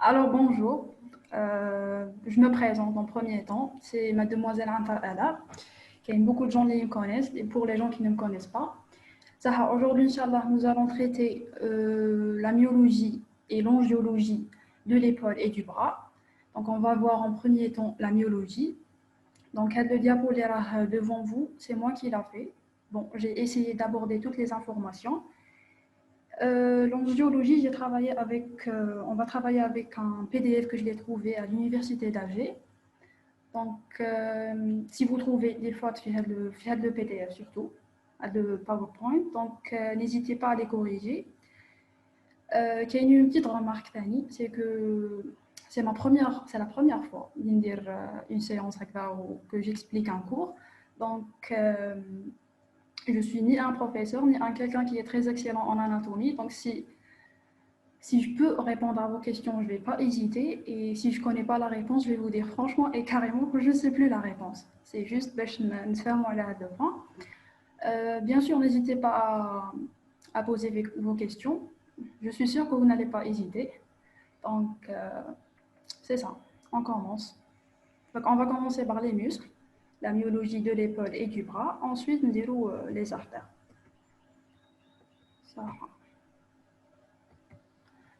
Alors bonjour, je me présente en premier temps, c'est mademoiselle Anta Ala, qui beaucoup de gens qui me connaissent, et pour les gens qui ne me connaissent pas. Aujourd'hui, Inch'Allah, nous allons traiter la myologie et l'angiologie de l'épaule et du bras. Donc on va voir en premier temps la myologie. Donc le diapo devant vous, c'est moi qui l'a fait. Bon, j'ai essayé d'aborder toutes les informations. L'angiologie, on va travailler avec un PDF que je l'ai trouvé à l'université d'Alger. Donc, si vous trouvez des fautes, faites le PDF surtout, le PowerPoint. Donc, n'hésitez pas à les corriger. Il y a une petite remarque, Tani, c'est que c'est la première fois une séance que j'explique un cours. Donc, je suis ni un professeur, ni un quelqu'un qui est très excellent en anatomie. Donc, si je peux répondre à vos questions, je ne vais pas hésiter. Et si je ne connais pas la réponse, je vais vous dire franchement et carrément que je ne sais plus la réponse. C'est juste de faire moi là devant. Bien sûr, n'hésitez pas à poser vos questions. Je suis sûre que vous n'allez pas hésiter. Donc, c'est ça. On commence. Donc, on va commencer par les muscles, la myologie de l'épaule et du bras. Ensuite, nous dirons les artères. Ça.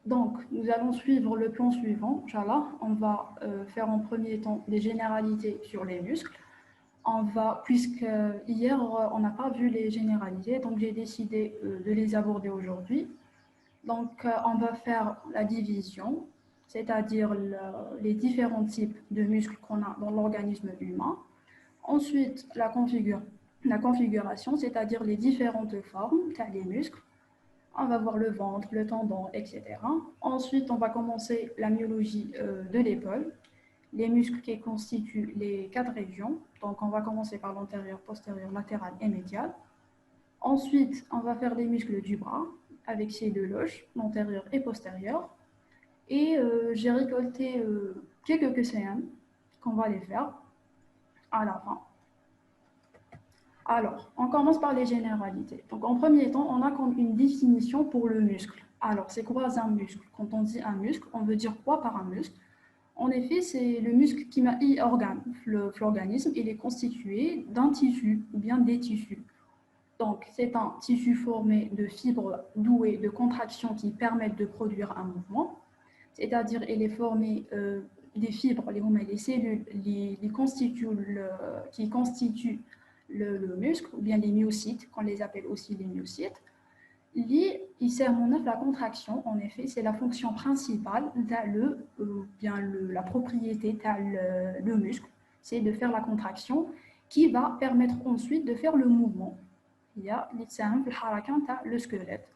Donc, nous allons suivre le plan suivant, Inch'Allah. On va faire en premier temps des généralités sur les muscles. Puisque hier, on n'a pas vu les généralités, donc j'ai décidé de les aborder aujourd'hui. Donc, on va faire la division, c'est-à-dire les différents types de muscles qu'on a dans l'organisme humain. Ensuite, la configuration, c'est-à-dire les différentes formes, les muscles. On va voir le ventre, le tendon, etc. Ensuite, on va commencer la myologie de l'épaule, les muscles qui constituent les quatre régions. Donc, on va commencer par l'antérieur, postérieur, latéral et médial. Ensuite, on va faire les muscles du bras avec ces deux loges, l'antérieur et postérieur. Et j'ai récolté quelques QCM qu'on va les faire à la fin. Alors, on commence par les généralités. Donc, en premier temps, on a comme une définition pour le muscle. Alors, c'est quoi un muscle? Quand on dit un muscle, on veut dire quoi par un muscle? En effet, c'est le muscle qui maille l'organisme. Il est constitué d'un tissu ou bien des tissus. Donc, c'est un tissu formé de fibres douées de contractions qui permettent de produire un mouvement. C'est-à-dire, il est formé des fibres, les cellules qui constituent le muscle, ou bien les myocytes, qu'on les appelle aussi les myocytes. Il sert à la contraction, en effet, c'est la fonction principale, la propriété, le muscle, c'est de faire la contraction qui va permettre ensuite de faire le mouvement. Il y a le squelette.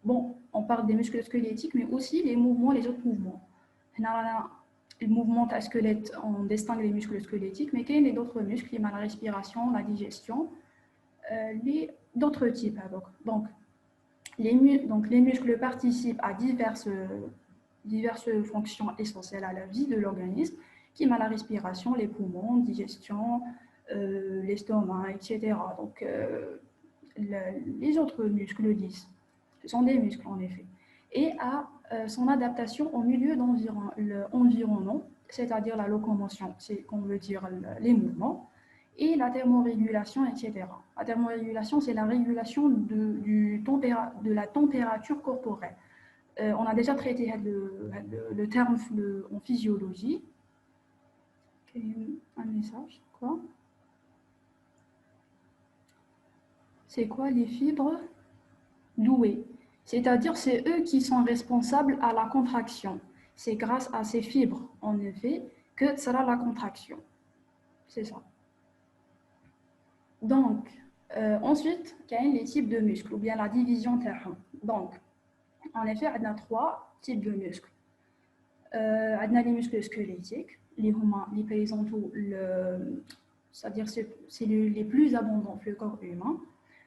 Bon, on parle des muscles squelettiques, mais aussi les mouvements, les autres mouvements. Le mouvement squelette, on distingue les muscles squelettiques, mais il y a d'autres muscles, la respiration, la digestion, d'autres types. Donc, les muscles participent à diverses fonctions essentielles à la vie de l'organisme, qui sont la respiration, les poumons, la digestion, l'estomac, etc. Donc, les autres muscles lisses, ce sont des muscles en effet. Et à son adaptation au milieu environnant, c'est-à-dire la locomotion, c'est qu'on veut dire les mouvements, et la thermorégulation, etc. La thermorégulation, c'est la régulation de la température corporelle. On a déjà traité le terme en physiologie. Un message, quoi? C'est quoi les fibres douées? C'est-à-dire, c'est eux qui sont responsables à la contraction. C'est grâce à ces fibres, en effet, que sera la contraction. C'est ça. Donc, ensuite, il y a les types de muscles, ou bien la division terme. Donc, en effet, on a trois types de muscles. On a les muscles squelettiques, les présentent c'est-à-dire c'est les plus abondants dans le corps humain.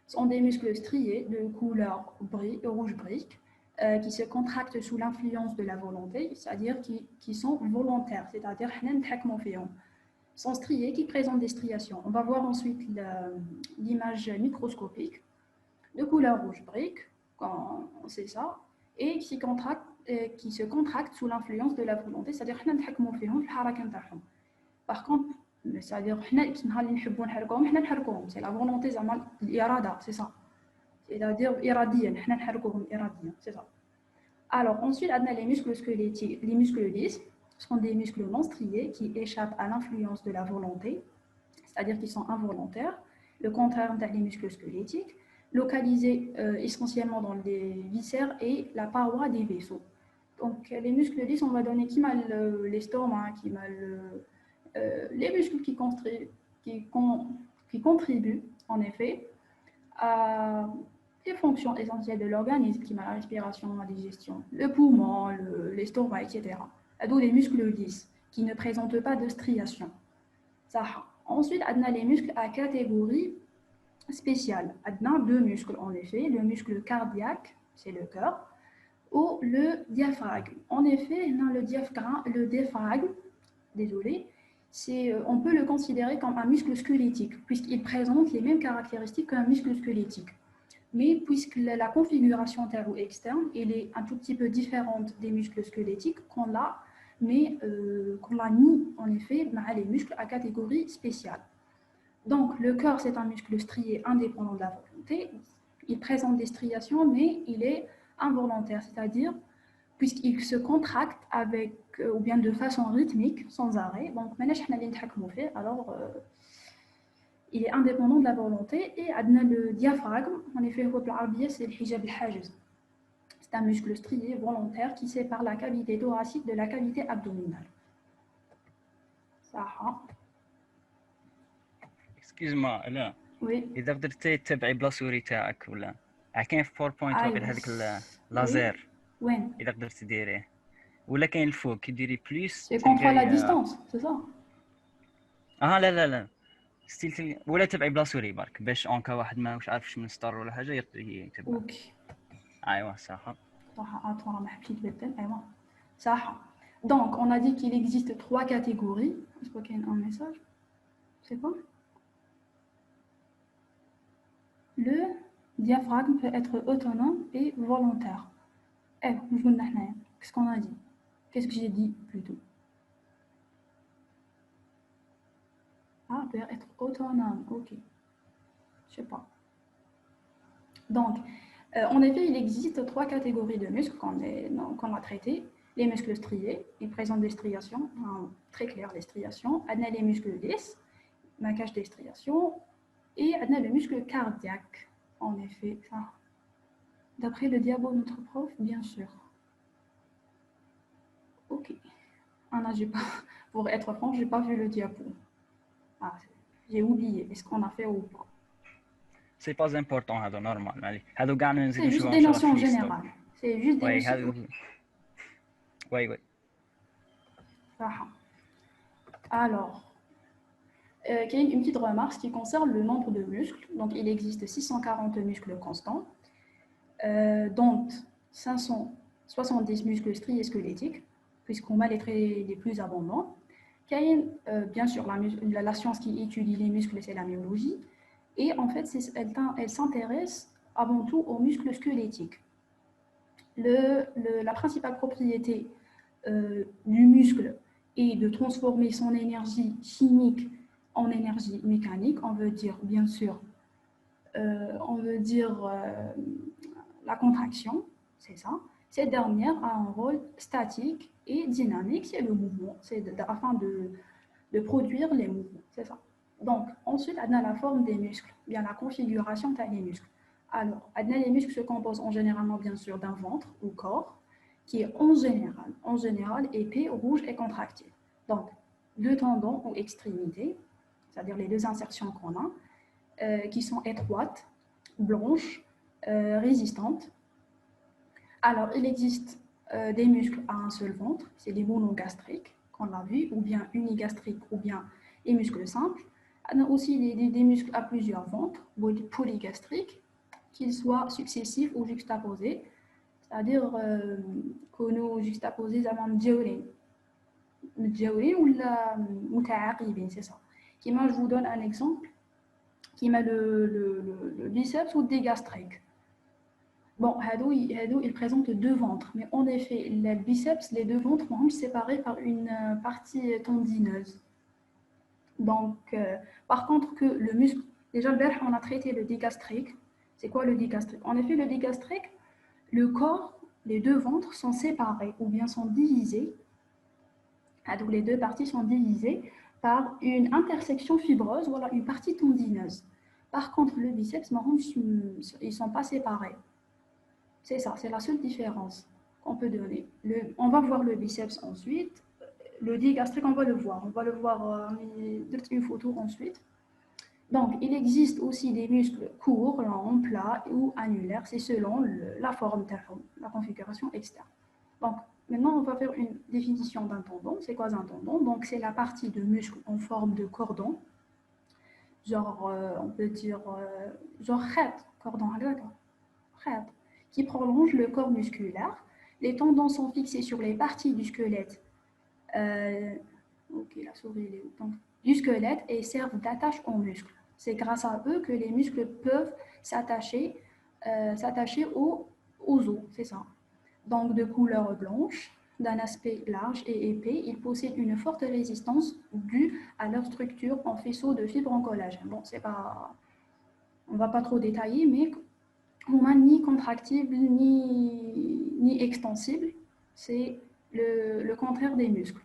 Ce sont des muscles striés de couleur rouge brique qui se contractent sous l'influence de la volonté, c'est-à-dire qui sont volontaires, c'est-à-dire sont striés, qui présentent des striations. On va voir ensuite l'image microscopique de couleur rouge brique, quand on sait ça, et qui se contractent sous l'influence de la volonté, c'est-à-dire حنا نتحكموا فيهم في الحركة نتاعهم. Par contre, c'est-à-dire حنا كي نهار اللي نحبوا نحركوهم حنا نحركوهم، c'est la volonté زعما الإرادة، c'est ça. C'est-à-dire إراديا حنا نحركوهم إراديا، c'est ça. Alors ensuite, on a les muscles squelettiques, les muscles lisses sont des muscles non striés qui échappent à l'influence de la volonté, c'est-à-dire qu'ils sont involontaires. Le contraire des muscles squelettiques, localisés essentiellement dans les viscères et la paroi des vaisseaux. Donc les muscles lisses, on va donner qui mal l'estomac, qui mal les muscles qui contribuent en effet à les fonctions essentielles de l'organisme, qui sont la respiration, la digestion, le poumon, l'estomac, etc. D'où les muscles lisses, qui ne présentent pas de striation. Ensuite, on a les muscles à catégorie spéciale. On a deux muscles, en effet, le muscle cardiaque, c'est le cœur, ou le diaphragme. En effet, on a le diaphragme, désolé, on peut le considérer comme un muscle squelettique, puisqu'il présente les mêmes caractéristiques qu'un muscle squelettique. Mais puisque la configuration externe elle est un tout petit peu différente des muscles squelettiques, qu'on l'a mis en effet dans les muscles à catégorie spéciale. Donc le cœur, c'est un muscle strié indépendant de la volonté. Il présente des striations, mais il est involontaire, c'est-à-dire puisqu'il se contracte avec, ou bien de façon rythmique, sans arrêt. Donc alors il est indépendant de la volonté. Et le diaphragme, en effet, c'est le hijab al-hajiz. C'est un muscle strié volontaire qui sépare la cavité thoracique de la cavité abdominale. صح. Excuse-moi, لا. Oui. إذا قدرتي تتبعي بلا سوري تاعك ولا كاين في باوربوينت واقع هذاك اللازير. وين؟ إذا قدرتي ديريه. ولا كاين الفوق كي ديري بليس. C'est contre la distance, c'est ça? لا. ستيل ولا تبعي بلا سوري برك باش اونكا واحد ما واش عارفش من ستار ولا حاجه يقدر يتبع. اوكي. ايوا صح. Attends, ما حبيت نبدل. ايوا صح. Donc on a dit qu'il existe trois catégories. Je crois qu'il y a un message. C'est quoi? Le diaphragme peut être autonome et volontaire. Qu'est-ce qu'on a dit? Qu'est-ce que j'ai dit plutôt? Ah, peut être autonome, ok. Je sais pas. Donc, en effet, il existe trois catégories de muscles qu'on a traitées. Les muscles striés, ils présentent des striations, très claires, des striations. On a les muscles lisses, maquage des striations. Et on a le muscle cardiaque, en effet. D'après le diabo de notre prof, bien sûr. Ok. Pour être franc, je n'ai pas vu le diabo. Ah, j'ai oublié. Est-ce qu'on a fait ou pas? C'est pas important, c'est normal. C'est juste des notions générales. C'est juste des notions. Oui. Alors, il y a une petite remarque qui concerne le nombre de muscles. Donc, il existe 640 muscles constants, dont 570 muscles striés squelettiques, puisqu'on a les plus abondants. Bien sûr, la science qui étudie les muscles, c'est la myologie. Et en fait, elle s'intéresse avant tout aux muscles squelettiques. La principale propriété du muscle est de transformer son énergie chimique en énergie mécanique. On veut dire, bien sûr, la contraction, c'est ça. Cette dernière a un rôle statique et dynamique, c'est le mouvement, afin de produire les mouvements, c'est ça. Donc, ensuite, on a la forme des muscles, bien la configuration des muscles. Alors, les muscles se composent en généralement, bien sûr, d'un ventre ou corps, qui est en général épais, rouge et contracté. Donc, deux tendons ou extrémités, c'est-à-dire les deux insertions qu'on a, qui sont étroites, blanches, résistantes. Alors, il existe des muscles à un seul ventre, c'est les monogastriques, qu'on l'a vu, ou bien unigastriques, ou bien les muscles simples. On a aussi des muscles à plusieurs ventres, polygastriques, qu'ils soient successifs ou juxtaposés, c'est-à-dire qu'on a juxtaposé avant متجاورين ou متعاقبين, c'est ça. Moi, je vous donne un exemple qui met le biceps ou le digastrique. Bon, Hadou, il présente deux ventres, mais en effet, le biceps, les deux ventres vont être séparés par une partie tendineuse. Donc, par contre, que le muscle, déjà, on a traité le digastrique. C'est quoi le digastrique? En effet, le digastrique, le corps, les deux ventres sont séparés ou bien sont divisés. Donc, les deux parties sont divisées par une intersection fibreuse, voilà, une partie tendineuse. Par contre, le biceps, ils ne sont pas séparés. C'est ça, c'est la seule différence qu'on peut donner. On va voir le biceps ensuite. Le digastrique, on va le voir. On va le voir une photo ensuite. Donc, il existe aussi des muscles courts, longs, plats ou annulaires. C'est selon la forme, la configuration externe. Donc, maintenant, on va faire une définition d'un tendon. C'est quoi un tendon? Donc, c'est la partie de muscle en forme de cordon. Genre, on peut dire, genre, cordon, d'accord, qui prolonge le corps musculaire. Les tendons sont fixés sur les parties du squelette. Ok, la souris est où? Donc, du squelette et servent d'attache aux muscles. C'est grâce à eux que les muscles peuvent s'attacher aux os, c'est ça. Donc, de couleur blanche, d'un aspect large et épais, ils possèdent une forte résistance due à leur structure en faisceau de fibres en collagène. Bon, c'est pas, on ne va pas trop détailler, mais ni contractible ni extensible, c'est le contraire des muscles.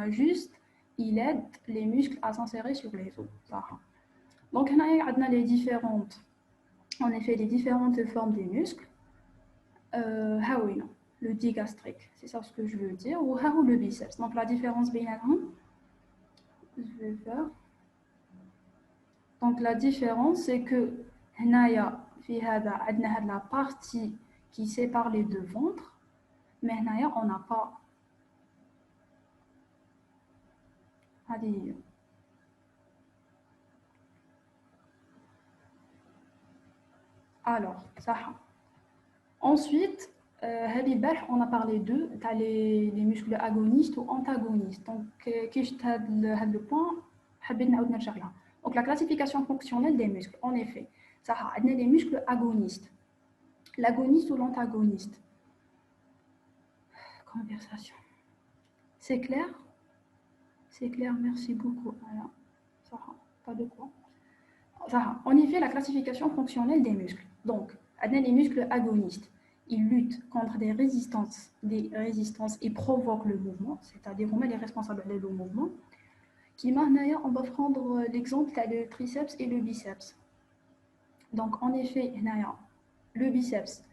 Juste, il aide les muscles à s'insérer sur les os. Donc, on a les différentes, en effet, les différentes formes des muscles. Le digastrique, c'est ça ce que je veux dire, ou le biceps. Donc, la différence je vais faire. Donc, la différence, c'est que في هذا عندنا la partie qui sépare les deux ventres, mais هنايا on n'a pas هذه. Alors, ça. Ensuite, on a parlé d'eux, tu as les muscles agonistes ou antagonistes. Donc, le point, donc la classification fonctionnelle des muscles, en effet, ça a les muscles agonistes, l'agoniste ou l'antagoniste. Conversation. C'est clair? C'est clair, merci beaucoup. Voilà. Ça, pas de quoi. Ça, en effet, la classification fonctionnelle des muscles. Donc, les muscles agonistes, ils luttent contre des résistances et provoquent le mouvement, c'est-à-dire on met les responsables du mouvement. On va prendre l'exemple, tu as le triceps et le biceps. Donc, en effet, le biceps,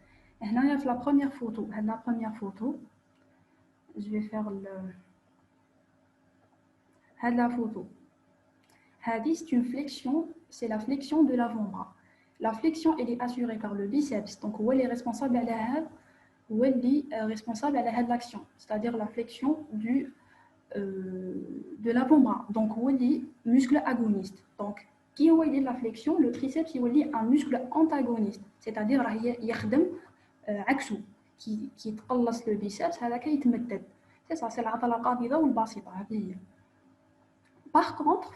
la première photo, je vais faire la photo. C'est une flexion, c'est la flexion de l'avant-bras. La flexion, elle est assurée par le biceps. Donc, où elle est responsable à l'action, c'est-à-dire la flexion de l'avant-bras. Donc, où elle est muscle agoniste. Donc, qui est la flexion? Le triceps, il est un muscle antagoniste, c'est-à-dire il y a عكسه qui تقلص le biceps, هذا كيتمدد. C'est ça, c'est العضلة القابضة والباسطة هذه. Par contre,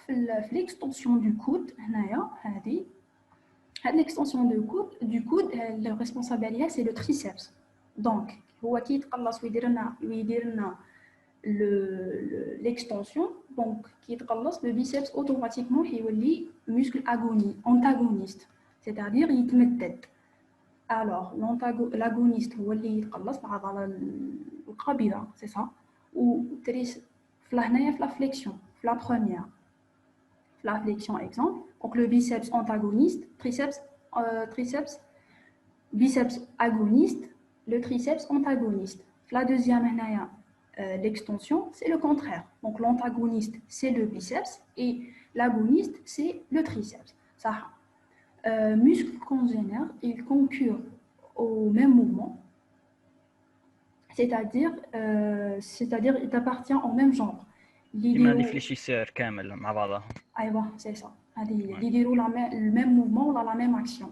l'extension du coude, l'extension du coude, le responsable c'est le triceps. Donc, l'extension, donc qui le biceps automatiquement il muscle antagoniste, c'est-à-dire il تمدد. Alors, l'agoniste هو اللي يتقلص العضلة القابضة, c'est ça. Ou la flexion. La première, la flexion exemple, donc le biceps antagoniste, triceps, biceps agoniste, le triceps antagoniste. La deuxième, l'extension, c'est le contraire. Donc l'antagoniste, c'est le biceps et l'agoniste, c'est le triceps. Ça, muscles congénères, ils concurrent au même mouvement, c'est-à-dire il appartient au même genre. ديما ريفليشيسور كامل مع بعضها. ايوه سي سا هذه اللي يديروا le même mouvement ou la même action.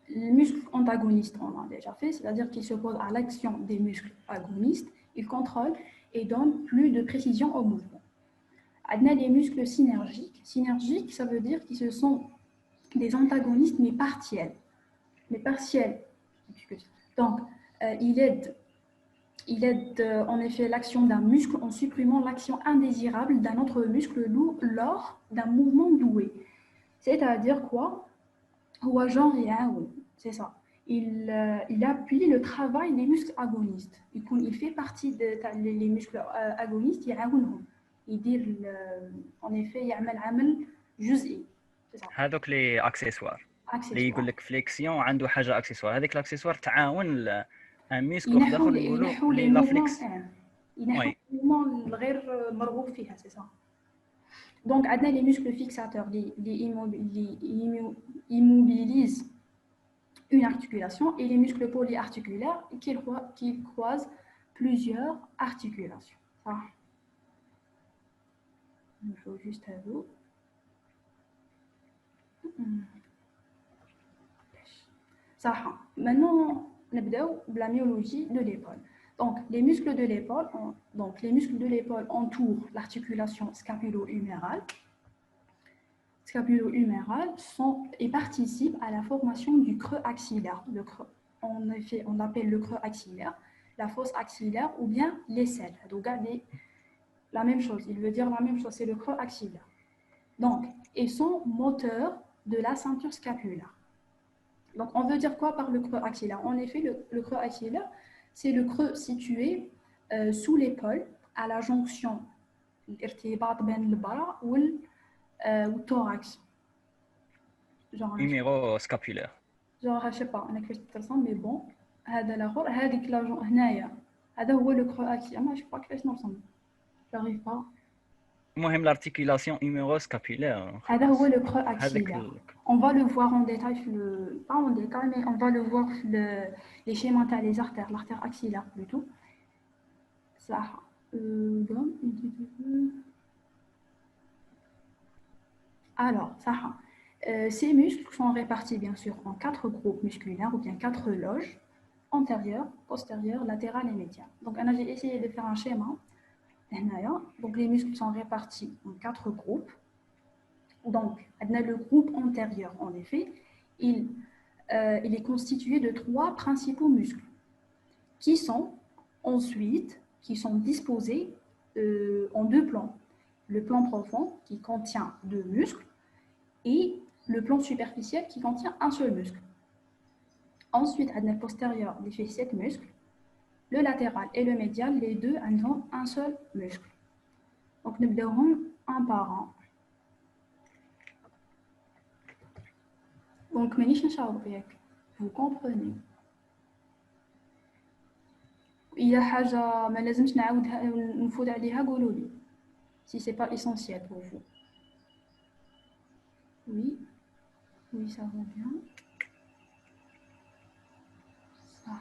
Le muscle antagoniste, on l'a déjà fait, c'est-à-dire qu'il s'oppose à l'action des muscles agonistes, il contrôle et donne plus de précision au mouvement. On a les muscles synergiques. Synergiques, ça veut dire qu'ils sont des antagonistes mais partiels. Donc, il aide en effet l'action d'un muscle en supprimant l'action indésirable d'un autre muscle lors d'un mouvement doué. C'est-à-dire quoi? Ou genre, c'est ça. Il appuie le travail des muscles agonistes. Il fait partie des muscles agonistes. Il dit en effet, il y a un جزئي. C'est ça. هذوك لي اكسسوار اللي يقول Accessoire. لك فليكسيون عنده حاجه اكسسوار، هذيك الاكسسوار تعاون ان ميسك واحد ينحوا اخر نقولوا ينحوا لي les لا mouvements فليكس. ينحوا وي les mouvements الغير مرغوب فيها c'est ça. Donc, on a les muscles fixateurs, immobilisent une articulation et les muscles polyarticulaires qui croisent plusieurs articulations. Ah. Il faut juste à l'eau. Ça. Maintenant, on va la myologie de l'épaule. Donc, les muscles de l'épaule entourent l'articulation scapulo-humérale. Et participent à la formation du creux axillaire. En effet, on l'appelle le creux axillaire, la fosse axillaire ou bien l'aisselle. Donc, la même chose, il veut dire la même chose, c'est le creux axillaire. Donc, ils sont moteurs de la ceinture scapulaire. Donc, on veut dire quoi par le creux axillaire? En effet, le creux axillaire, c'est le creux situé sous l'épaule à la jonction ou thorax. numéro scapulaire. Genre, je sais pas, on a quelque chose de mais bon, هذا الآخر هذيك لا هنايا هذا هو le creux axillaire. ما je crois que je n'entends j'arrive pas. المهم l'articulation huméroscapulaire. هذا هو le creux axillaire. On va le voir en détail pas en détail mais on va le voir les schémas les artères, l'artère axillaire plutôt. Ça. Alors, ça. Ces muscles sont répartis bien sûr en 4 groupes musculaires ou bien 4 loges, antérieures, postérieures, latérales et médiales. Donc, j'ai essayé de faire un schéma. Donc, les muscles sont répartis en 4 groupes. Donc, le groupe antérieur, en effet, il est constitué de 3 principaux muscles qui sont disposés en 2 plans. Le plan profond qui contient 2 muscles et le plan superficiel qui contient un seul muscle. Ensuite, le postérieur il fait 7 muscles. Le latéral et le médial, les deux ont un seul muscle. Donc, nous devons un par un. Donc, vous comprenez. Il y a حاجة ما لازمش نعاودها نفوت عليها قولوا لي si c'est pas essentiel pour vous. Oui. Oui, ça va bien. Ça,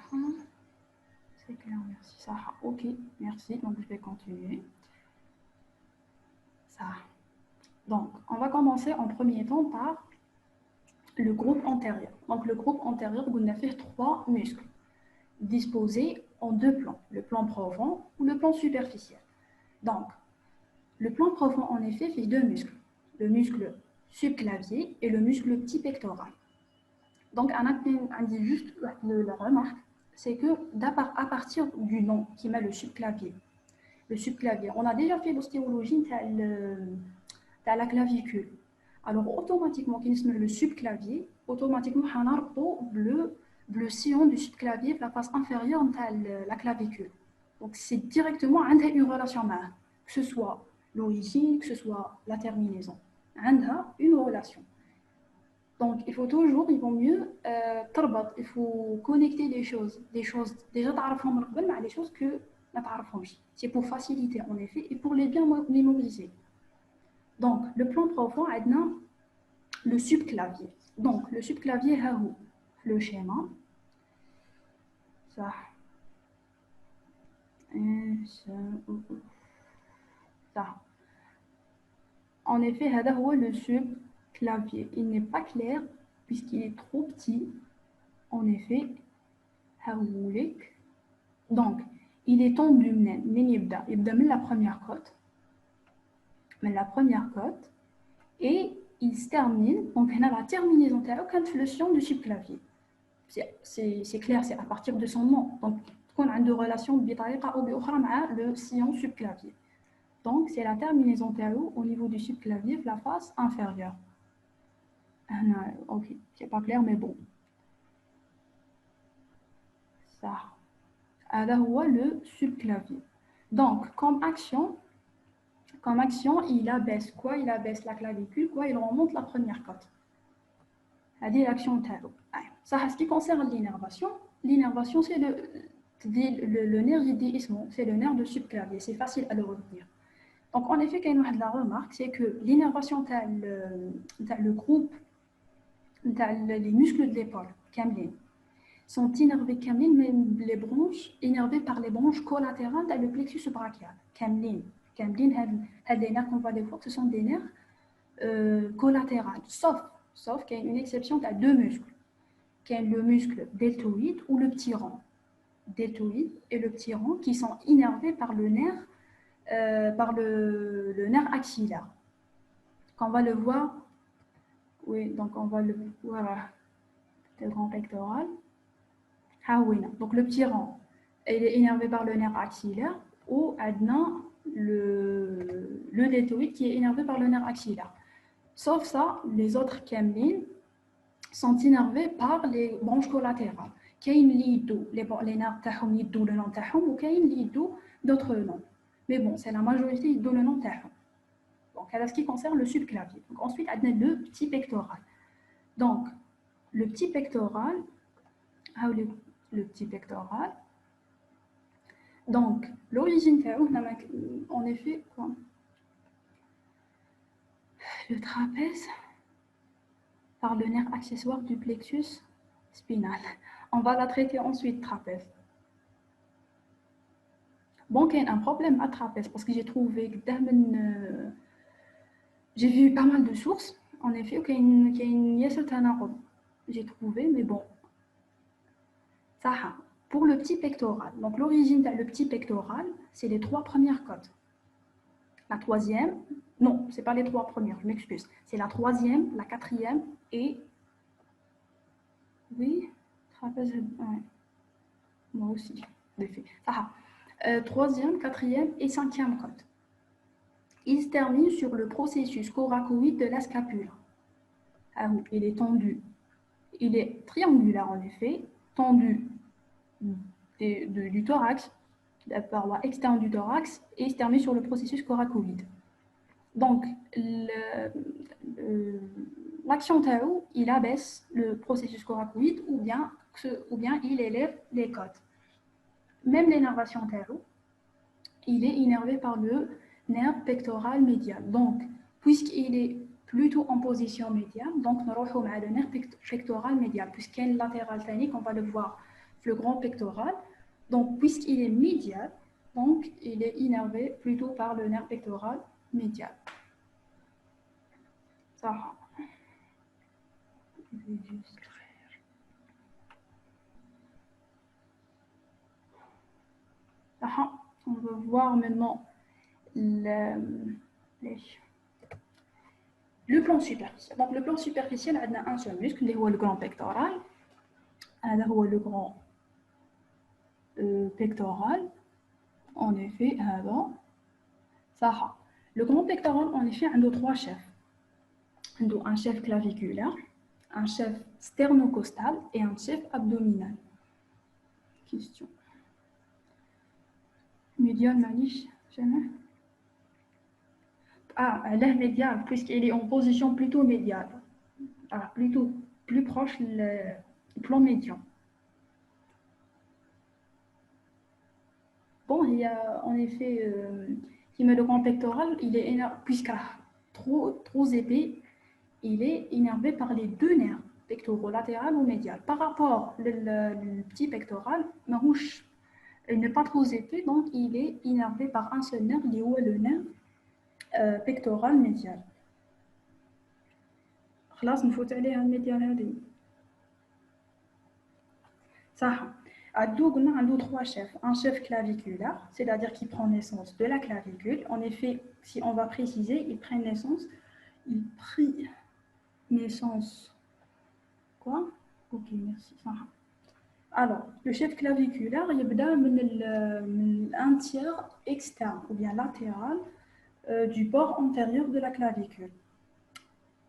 c'est clair, merci. Ça, ok, merci. Donc, je vais continuer. Ça. Donc, on va commencer en premier temps par le groupe antérieur. Donc, le groupe antérieur, on a fait 3 muscles disposés en 2 plans, le plan profond ou le plan superficiel. Donc, le plan profond, en effet, fait 2 muscles, le muscle subclavier et le muscle petit pectoral. Donc, on dit juste la remarque, c'est que à partir du nom qui met le subclavier, on a déjà fait l'ostéologie de la clavicule. Alors, automatiquement, quand on met le subclavier, automatiquement, on a le sillon du subclavier, la face inférieure de la clavicule. Donc, c'est directement une relation, que ce soit l'origine, que ce soit la terminaison. On a une relation. Donc, il vaut mieux il faut connecter les choses déjà les choses que c'est pour faciliter en effet et pour les bien mémoriser. Donc, le plan profond a le subclavier. Donc, le subclavier a le schéma. Ça. Ça. En effet, le subclavier. Il n'est pas clair puisqu'il est trop petit. En effet, donc, il est tendu il de la première côte. Mais la première côte. Et il se termine. Donc, on a la terminaison. Le sillon du subclavier. c'est clair, c'est à partir de son nom. Donc, on a une relation بطريقة أو بأخرى مع le sillon subclavier. Donc, c'est la terminaison TAO au niveau du subclavier, la face inférieure. Ok, c'est pas clair, mais bon. Ça. Alors, on voit le subclavier. Donc, comme action, il abaisse quoi? Il abaisse la clavicule, quoi? Il remonte la première côte. C'est l'action TAO. Ça, en ce qui concerne l'innervation, c'est le nerf d'idéisme, c'est le nerf de subclavier. C'est facile à le retenir. Donc, en effet, il y a une remarque, c'est que l'innervation, le groupe, les muscles de l'épaule, sont innervés, mais les bronches, innervés par les bronches collatérales dans le plexus brachial. Les nerfs qu'on va les voir, ce sont des nerfs collatéraux, sauf qu'il y a une exception, tu as deux muscles. Qu'il y a le muscle deltoïde ou le petit rond. Deltoïde et le petit rond qui sont innervés par le nerf nerf axillaire. On va le voir, oui, donc on va le voir, le grand pectoral. Ah oui, donc le petit rond, il est innervé par le nerf axillaire ou adna le deltoïde qui est innervé par le nerf axillaire. Sauf ça, les autres camlines sont innervés par les branches collatérales. كاين اللي يدو les nerfs تاعهم يدو le nom تاعهم وكاين اللي يدو d'autres noms. Mais bon, c'est la majorité qui donne le nom تاعهم. Donc, à ce qui concerne le subclavier. Donc, ensuite, on a le petit pectoral. Donc, le petit pectoral, le petit pectoral. Donc, l'origine, en effet, quoi? Le trapèze par le nerf accessoire du plexus spinal. On va la traiter ensuite, trapèze. Bon, il y a un problème à trapèze parce que j'ai trouvé que j'ai vu pas mal de sources. En effet, il y a une j'ai trouvé, mais bon. Ça, pour le petit pectoral. Donc, l'origine du petit pectoral, c'est les trois premières côtes. La troisième, non, ce n'est pas les trois premières, je m'excuse. C'est la troisième, la quatrième et. Oui, trapèze. Ouais. Moi aussi, d'effet. Ça, troisième, quatrième et cinquième côte. Il se termine sur le processus coracoïde de la scapula. Ah oui, il est tendu. Il est triangulaire en effet, tendu du thorax, de la paroi externe du thorax, et se termine sur le processus coracoïde. Donc, l'action TAO, il abaisse le processus coracoïde ou bien il élève les côtes. Même l'énervation TAO, il est innervé par le nerf pectoral médial. Donc, puisqu'il est plutôt en position médiane, donc nous allons le nerf pectoral médial, puisqu'il est latéral tanique, on va le voir, le grand pectoral. Donc, puisqu'il est médial, donc il est innervé plutôt par le nerf pectoral médial. Ça. On va voir maintenant le plan superficiel. Donc, le plan superficiel, on a un seul muscle, qui est le grand pectoral. Le grand pectoral. En effet, ça. Le grand pectoral, en effet, on a trois chefs. On a un chef claviculaire, un chef sternocostal et un chef abdominal. Question. Médial, maniche, jamais. L'air médial, puisqu'il est en position plutôt médiale. Plutôt plus proche le plan médian. Bon, il y a en effet, qui met le grand pectoral, il est puisqu'il trop épais, il est innervé par les deux nerfs, pectoraux latéral ou médial. Par rapport au petit pectoral, il n'est pas trop épais, donc il est innervé par un seul nerf, le nerf pectoral médial. خلاص نفوت عليها الميديال هذه صح. On a trois chefs. Un chef claviculaire, c'est-à-dire qui prend naissance de la clavicule. En effet, si on va préciser, il prend naissance. Il prit naissance. Quoi? Ok, merci. Alors, le chef claviculaire, il y a un tiers externe ou bien latéral du bord antérieur de la clavicule.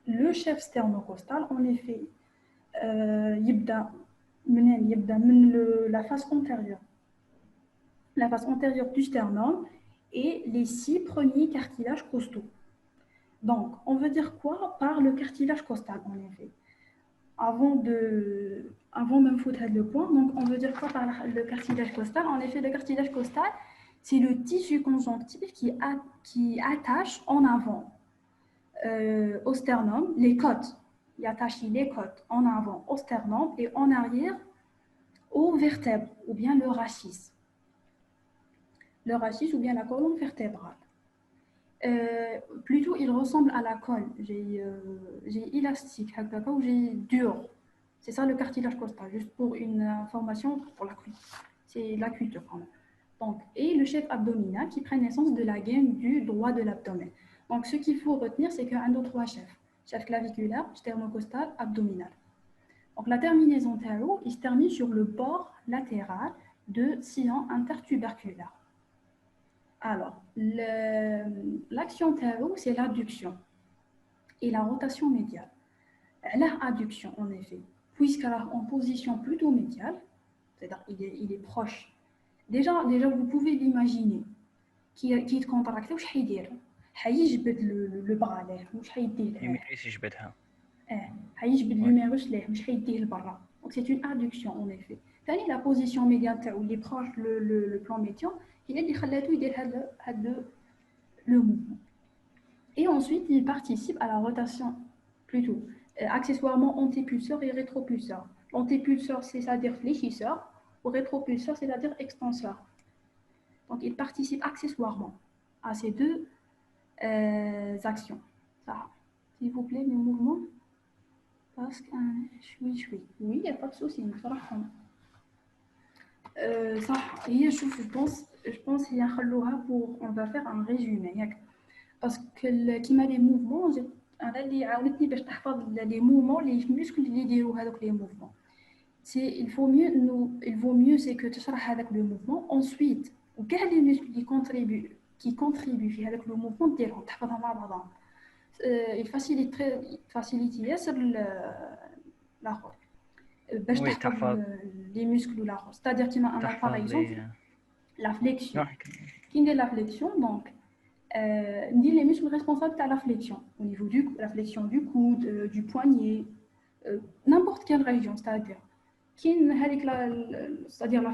Le chef sternocostal, en effet, يبدأ la face antérieure du sternum et les 6 premiers cartilages costaux. Donc, on veut dire quoi par le cartilage costal, en effet? Avant même foutre le point, donc on veut dire quoi par le cartilage costal? En effet, le cartilage costal, c'est le tissu conjonctif qui attache en avant au sternum les côtes. Il attache les côtes en avant au sternum et en arrière aux vertèbres ou bien le rachis. Le rachis ou bien la colonne vertébrale. Plutôt, il ressemble à la colle. J'ai élastique, ou j'ai dur. C'est ça le cartilage costal, juste pour une information pour la cuite. C'est la cuite quand même. Donc, et le chef abdominal qui prend naissance de la gaine du droit de l'abdomen. Donc, ce qu'il faut retenir, c'est qu'il y a un de trois chefs. Chef claviculaire, sternocostal, abdominal. Donc, la terminaison théro, il se termine sur le bord latéral de sillon intertuberculaire. Alors, l'action théro, c'est l'adduction et la rotation médiale. La adduction, en effet, puisqu'elle est en position plutôt médiale, c'est-à-dire il est proche. Déjà, vous pouvez l'imaginer. Qui يتكونتراكتي واش حيدير حيجبد le bras ليه واش حيديه اليوميريس يجبدها حيجبد اليوميروس ليه مش حيديه لبرا. Donc c'est une adduction en effet. ثاني la position médiane تاعو اللي proche le plan médian هي اللي خلاته يدير هذا le mouvement. Et ensuite il participe à la rotation plutôt accessoirement antépulseur et rétropulseur. L'antépulseur c'est-à-dire fléchisseur ou rétropulseur c'est-à-dire extenseur. Donc, il participe accessoirement à ces deux actions. Ça, s'il vous plaît, le mouvement. Parce que oui, il n'y a pas de souci. Ça, je pense qu'il y a on va faire un résumé. Parce que qui m'a les mouvements, les mouvements, les muscles, les mouvements. Il vaut mieux c'est que tu fasses avec le mouvement. Ensuite, وكاع les muscles qui contribuent avec le mouvement ديالهم تحفظهم مع بعضهم. Il facilite ياسر l'AROS باش تحفظ les muscles ou l'AROS. C'est-à-dire qu'il y a par exemple la flexion. Qui est la flexion donc dit les muscles responsables de la flexion au niveau de la flexion du coude, du poignet, n'importe quelle région, c'est-à-dire c'est-à-dire la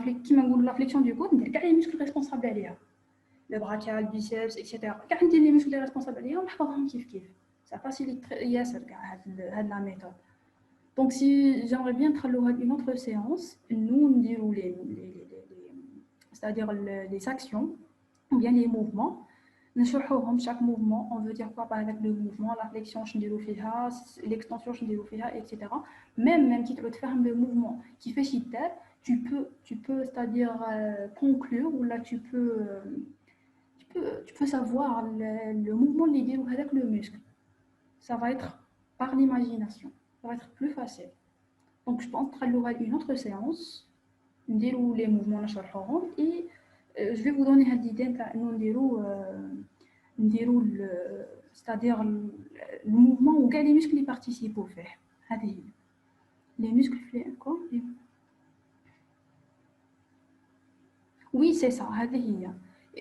flexion du coude, il y a les muscles responsables عليها. Le brachial, le biceps, etc. Quand on dit les muscles responsables عليها, on نحفظهم كيف. Ça facilite ياسر la méthode. Donc si j'aimerais bien تخلوها une autre séance, nous نديروا c'est-à-dire les actions ou bien les mouvements. نشرحوهم chaque mouvement, on veut dire quoi avec le mouvement, la flexion شنديروا فيها, l'extension شنديروا فيها, etc. Même qui te faire le mouvement qui fait si tête, tu peux c'est-à-dire conclure ou là tu peux savoir le mouvement lié avec le muscle. Ça va être par l'imagination, ça va être plus facile. Donc je pense qu'il y aura une autre séance, نديروا les mouvements نشرحوهم et je vais vous donner cette idée نديروا c'est-à-dire le mouvement où les muscles y participent au fait. Les muscles quoi? Oui, c'est ça.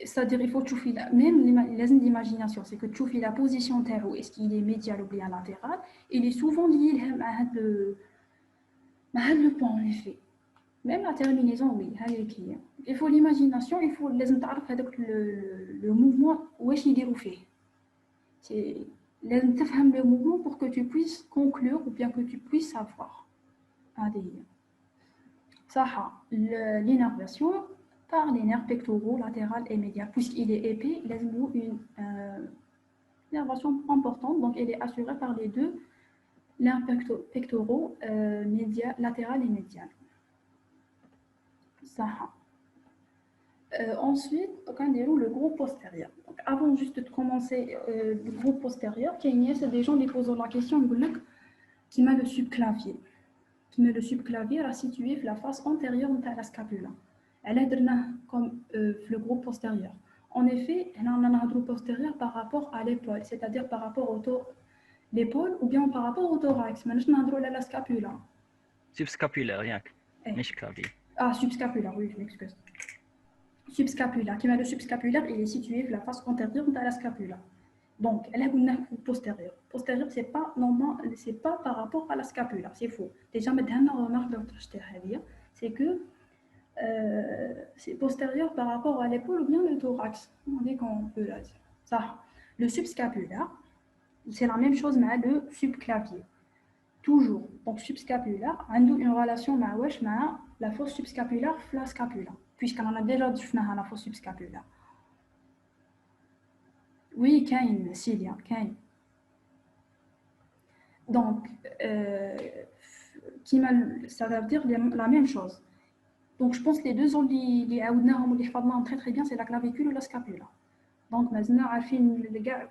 C'est-à-dire il faut تشوفي même لازم l'imagination, c'est que تشوفي la position تاعو est-ce qu'il est médial ou bien latéral, il est souvent lié مع هذا le point en effet. Même la terminaison, oui, il faut l'imagination, il faut لازم تعرف هذاك le mouvement واش يديروا فيه. C'est لازم تفهم le mouvement pour que tu puisses conclure ou bien que tu puisses savoir. Ça, l'innervation par les nerfs pectoraux, latéral et médial. Puisqu'il est épais, il a une innervation importante, donc elle est assurée par les deux nerfs pectoraux, latéral et médial. Ça. Ensuite, on déroule le groupe postérieur. Donc, avant juste de commencer le groupe postérieur, c'est des gens qui posent la question qui m'a le subclavier. qui met le subclavier à situer la face antérieure de la scapula. Elle est comme le groupe postérieur. En effet, on a un groupe postérieur par rapport à l'épaule, c'est-à-dire par rapport au l'épaule ou bien par rapport au thorax. Mais nous avons la scapula. Subscapulaire, rien que. مش clavier. Ah, subscapulaire, oui, je m'excuse. Subscapulaire, qui met le subscapulaire, il est situé la face antérieure de la scapula. Donc, elle est une postérieure. Postérieure, c'est pas normal, c'est pas par rapport à la scapula, c'est faux. Déjà, maintenant, on remarque c'est que c'est postérieur par rapport à l'épaule ou bien le thorax. On dit qu'on peut la dire. Ça, le subscapulaire, c'est la même chose, mais le subclavier. Toujours. Donc, subscapulaire, on a une relation avec la fosse subscapulaire et la scapula, puisqu'on a déjà vu la fosse subscapulaire. Oui, Kain, Cilia, Kain. Donc, ça veut dire la même chose. Donc, je pense que les deux ont les très très bien, c'est la clavicule ou la scapula. Donc, maintenant, les gars,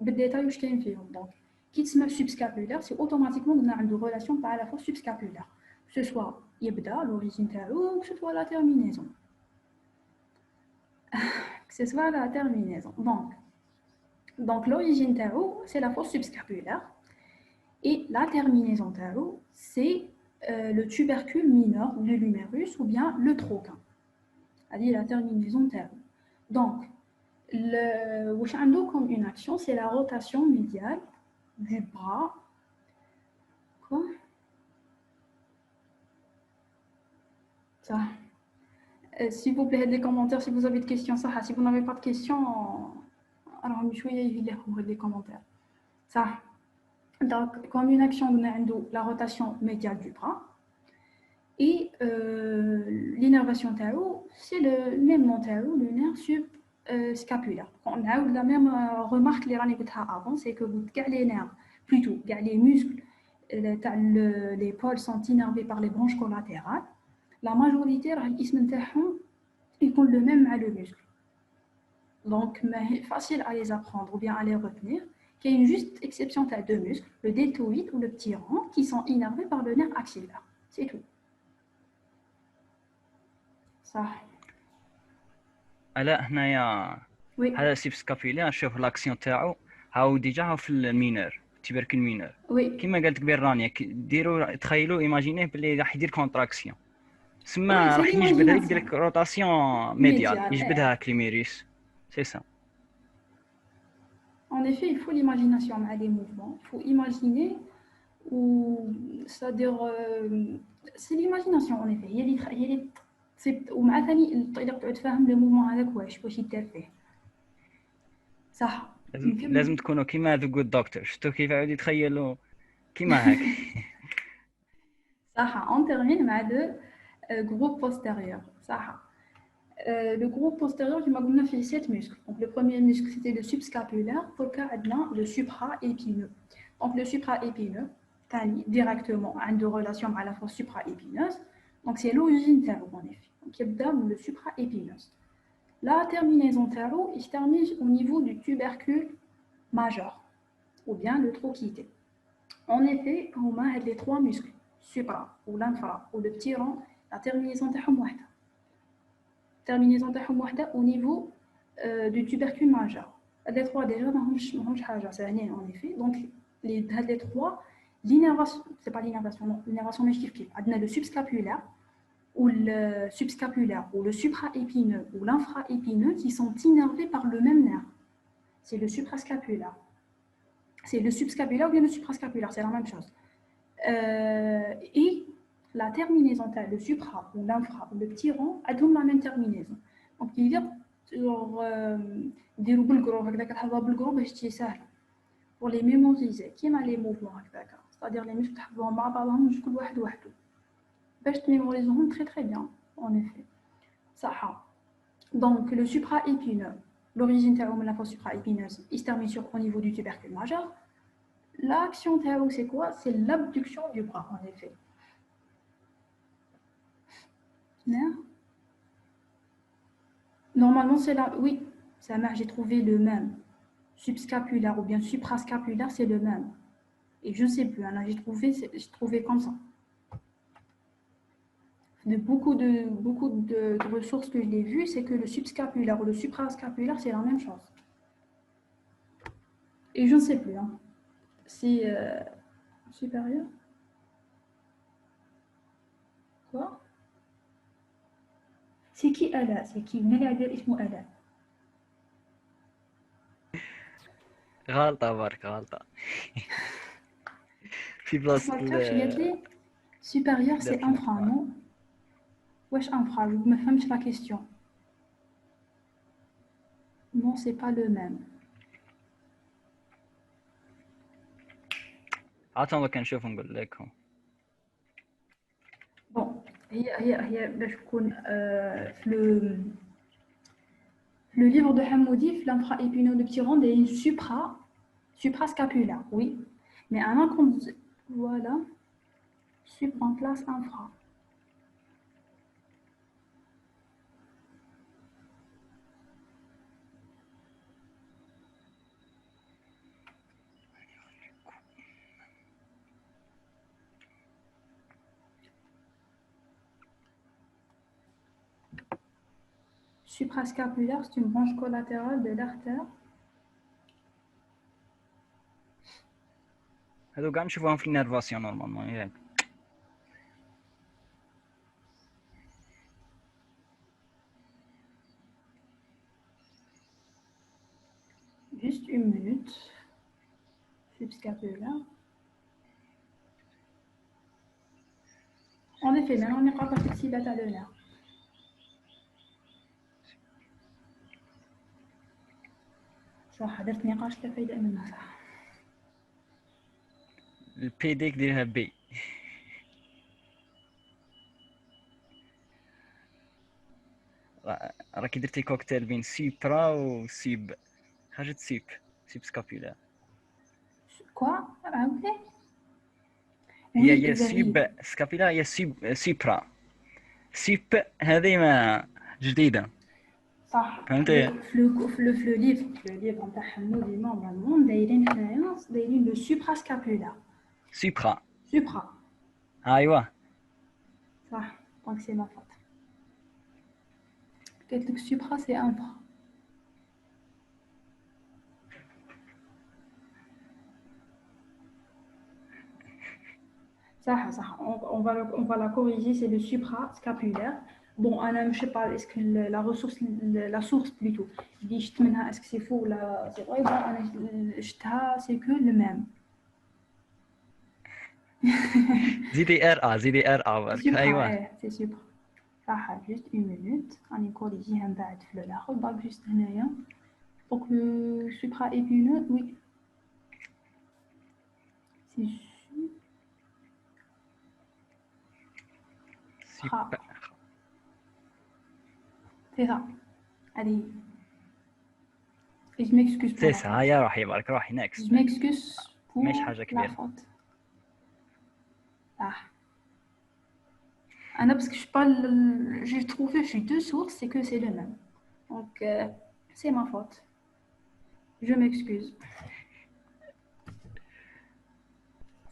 le détail où je t'ai fait. Donc, qui se met subscapulaire, c'est automatiquement qu'on a une relation par la force subscapulaire. Que ce soit Yebda, l'origine ou que ce soit la terminaison. Que ce soit la terminaison. Donc l'origine Tao, c'est la force subscapulaire. Et la terminaison Tao, c'est le tubercule mineur, le lumérus ou bien le troquin. C'est-à-dire la terminaison Tao. Donc, comme une action, c'est la rotation médiale du bras. Quoi? Ça. S'il vous plaît, des commentaires si vous avez des questions. Ça, si vous n'avez pas de questions, alors je vais lire les commentaires. Ça. Donc, comme une action, on a la rotation médiale du bras. Et l'innervation Tao, c'est le même nom Tao, le nerf subscapulaire. On a la même remarque avant, c'est que les nerfs, plutôt les muscles, les pôles sont innervés par les branches collatérales. La majorité, ils font le même à le muscle. Donc, c'est facile à les apprendre ou bien à les retenir. Il y a une juste exception à deux muscles, le deltoïde ou le petit rond, qui sont innervés par le nerf axillaire. C'est tout. صح. لا هنايا هذا سيبسكابيلير نشوف لاكسيون تاعو هاو ديجا في المينور تيبركل مينور كيما قالت قبيل رانيا ديروا تخيلوا ايماجينيه باللي راح يدير كونتراكسيون سما راح يجبد هذيك ديال روتاسيون ميديال يجبدها كليميريس سي سا. En effet, il faut l'imagination à des mouvements. Il faut imaginer ou c'est-à-dire c'est l'imagination en effet. هي اللي ومع ثاني الطريقة تعود تفهم المومون هذاك واش يدير فيه. صح. لازم تكونوا كيما ذا جود دكتور شفتوا كيف عاود يتخيلوا كيما هاك. صح. On termine مع le groupe postérieur. صح. Le groupe postérieur, qui m'a fait 7 muscles. Donc, le premier muscle, c'était le subscapulaire. Pour le cas, le supraépineux. Donc, le supraépineux, directement, a une relation à la force supraépineuse. Donc, c'est l'origine Tao, en effet. Donc, il y a le supraépineuse. La terminaison Tao, il se termine au niveau du tubercule majeur, ou bien le trochité. En effet, on a les trois muscles, supra, ou l'infra, ou le petit rond, la terminaison Tao terminaison au niveau du tubercule majeur. Les trois déjà, en effet. Donc, les trois, l'innervation, c'est pas l'innervation, non, l'innervation méchifkive. On a le subscapulaire, ou le supraépineux, ou l'infraépineux qui sont innervés par le même nerf. C'est le suprascapulaire. C'est le subscapulaire ou bien le suprascapulaire, c'est la même chose. Et la terminaison, le supra ou l'infra ou le petit rond, elles ont la même terminaison. Donc, il y a des groupes pour les mémoriser, qui a les mouvements, c'est-à-dire les muscles qui vont jusqu'au de mémoriser très très bien, en effet. Ça. Donc, le supraépineux, l'origine de la fosse supraépineuse, il se termine au niveau du tubercule majeur. L'action Tao, c'est quoi? C'est l'abduction du bras, en effet. Normalement, c'est là. Oui, ça marche. J'ai trouvé le même. Subscapulaire ou bien suprascapulaire, c'est le même. Et je ne sais plus. Là, j'ai trouvé comme ça. de ressources que je l'ai vues, c'est que le subscapulaire ou le suprascapulaire, c'est la même chose. Et je ne sais plus. Hein. C'est supérieur. Quoi? C'est qui Ala? C'est qui Nagadir ismu Ala? غلطة برك غلطة. في بلاصة supérieur, c'est infra, non? Wesh infra, je me fais la question. Non, c'est pas le même. عطهم كنشوف نقول لكم. Bon, هي باش تكون le livre de Hamoudi, l'infra-épineux de petit rond, est une suprascapulaire, oui. Mais un voilà, supra en place infra. Suprascapulaire, c'est une branche collatérale de l'artère. هذو كاع نشوفوهم في النيرفاسيون نورمالمون ياك. Juste une minute. Subscapulaire. En effet, maintenant on n'est pas flexible à l'honneur. صح درت نقاش لا فايدة منها صح. البي ديك ديرها بي. راكي درتي كوكتيل بين سيبرا وسيب حاجة سيب سكابيلا. كوا عاودي؟ هي سيب سكابيلا هي سيبرا. سيب هذه ما جديدة. صح. فهمتي؟ في لو ليفر نتاع حمودي نورمالمون دايرين حنايا دايرين لو سوبراسكابولا. سوبرا. سوبرا. ايوا. صح. دونك سي ما فوت. قالت لك سوبرا سي انفرا. صح. On va la corriger, c'est le suprascapulaire. Bon, je sais pas, est-ce que la source plutôt, je dis, est-ce que c'est faux ou c'est vrai, bon, c'est que le même. زيدي ار برك ايوا سي سوبر صح juste une minute راني نكوريجيها من بعد في الاخر دونك جوست هنايا دونك لو سوبرا épineux oui c'est ça allez et je m'excuse pour c'est ça يا روحي برك روحي next je m'excuse pour مش حاجة كبيرة parce que je parle, j'ai trouvé chez deux sources, c'est que c'est le même. Donc, c'est ma faute. Je m'excuse.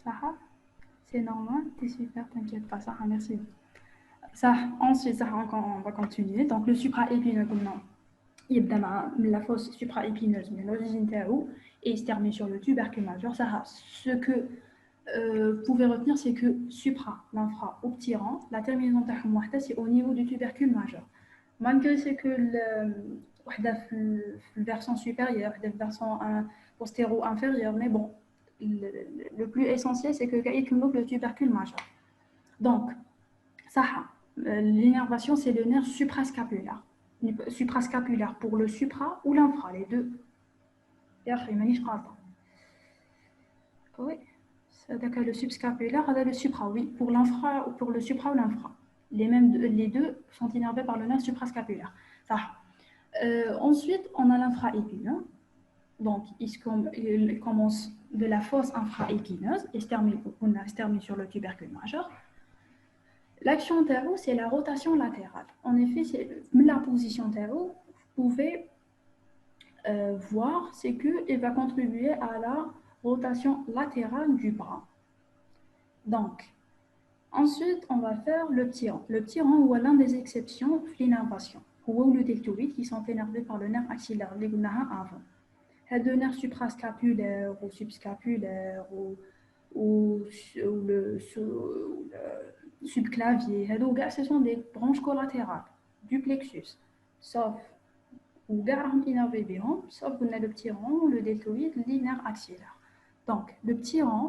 Saha, c'est normal, t'es super, t'inquiète pas, Saha, merci. Ça, ensuite, on va continuer. Donc, le supraépineux, comme non, il y a la fosse supraépineuse, mais l'origine théo, et il se termine sur le tubercule majeur. Saha, ce que vous pouvez retenir, c'est que supra, l'infra au petit rang, la terminaison de c'est au niveau du tubercule majeur. Malgré que le versant supérieur, le versant postéro-inférieur, mais bon, le plus essentiel, c'est que le tubercule majeur. Donc, ça, l'innervation, c'est le nerf suprascapulaire. Suprascapulaire pour le supra ou l'infra, les deux. Oui. D'accord, le subscapulaire, le supra, oui, pour l'infra ou pour le supra ou l'infra. Les deux sont innervés par le nerf suprascapulaire. Ça. Ensuite, on a l'infraépineux. Donc, il commence de la fosse infraépineuse et se termine sur le tubercule majeur. L'action antéro, c'est la rotation latérale. En effet, c'est la position antéro, vous pouvez voir, c'est qu'il va contribuer à la rotation latérale du bras. Donc, Ensuite, on va faire le petit rang. Le petit rang est l'un des exceptions de l'innervation. Ou le deltoïde qui sont énervés par le nerf axillaire, les avant. Le nerf suprascapulaire ou subscapulaire ou le subclavier, ce sont des branches collatérales du plexus, sauf ou garant innervé béant, sauf le petit rang, le deltoïde, les nerfs axillaires. Donc, le petit rang,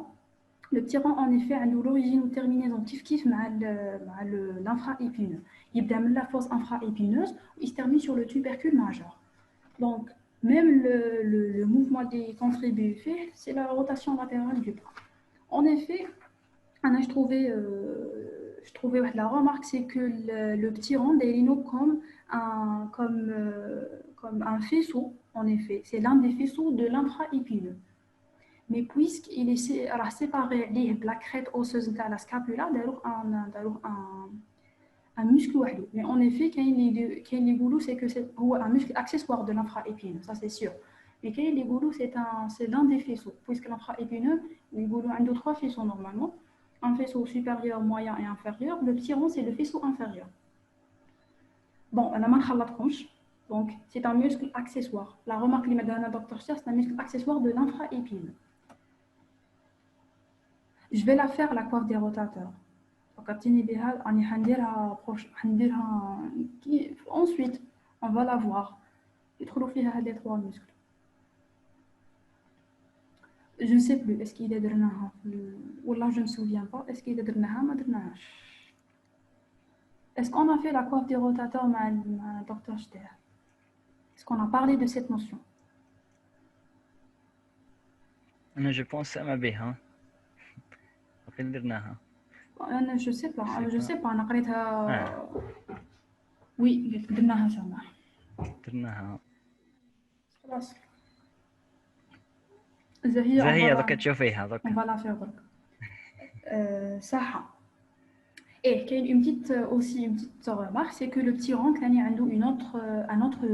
en effet, a l'origine ou terminaison kiff l'infra-épineux. Il démarre la fosse infra-épineuse, il se termine sur le tubercule majeur. Donc, même le mouvement des contributs fait, c'est la rotation latérale du bras. En effet, je trouvais la remarque, c'est que le petit rond est comme un faisceau, en effet. C'est l'un des faisceaux de l'infra-épineux. Mais puisqu'il est séparé de la crête osseuse de la scapula, il y a un muscle. Mais en effet, c'est que c'est un muscle accessoire de l'infra-épineux, ça c'est sûr. Mais c'est l'un des faisceaux, puisque l'infra-épineux, il a trois faisceaux normalement. Un faisceau supérieur, moyen et inférieur. Le petit rond, c'est le faisceau inférieur. Bon, on a mal la tronche. Donc, c'est un muscle accessoire. La remarque que m'a donné le docteur Cher, c'est un muscle accessoire de l'infra-épineux. Je vais la faire, la coiffe des rotateurs. Ensuite, on va la voir. Il trouve les trois muscles. Je ne sais plus, est-ce qu'il est درناها ou là je ne me souviens pas, est-ce qu'il est درناها ما درناهاش. Est-ce qu'on a fait la coiffe des rotateurs avec le docteur Ster? Est-ce qu'on a parlé de cette notion? Je pense que ça m'a bien. Je sais pas, on a parlé de... Oui, درناها سامع. درناها. خلاص. زهية ذاك تشوفيها ذاك. On va la faire donc. صح. Et une petite remarque, c'est que le petit rang, un autre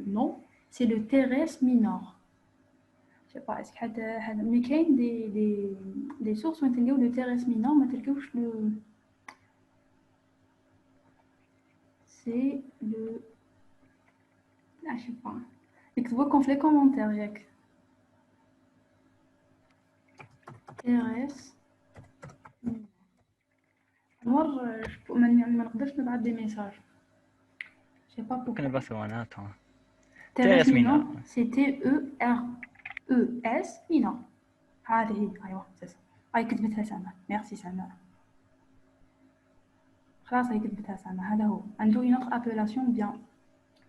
nom, c'est le Thérèse minor. Je sais pas, est-ce qu'il y a des sources où on le Thérèse minor, mais c'est le... Ah, je sais pas. Et que tu vois qu'on fait les commentaires, Jack. Thérèse. Alors, je ne pas des messages. Je sais pas pourquoi. Thérèse minor, c'est T-E-R-E-S minor. هذه أيوة c'est ça. هاي كتبتها سامة. Merci سامة. خلاص هاي كتبتها سامة. هذا هو. عنده une autre appellation bien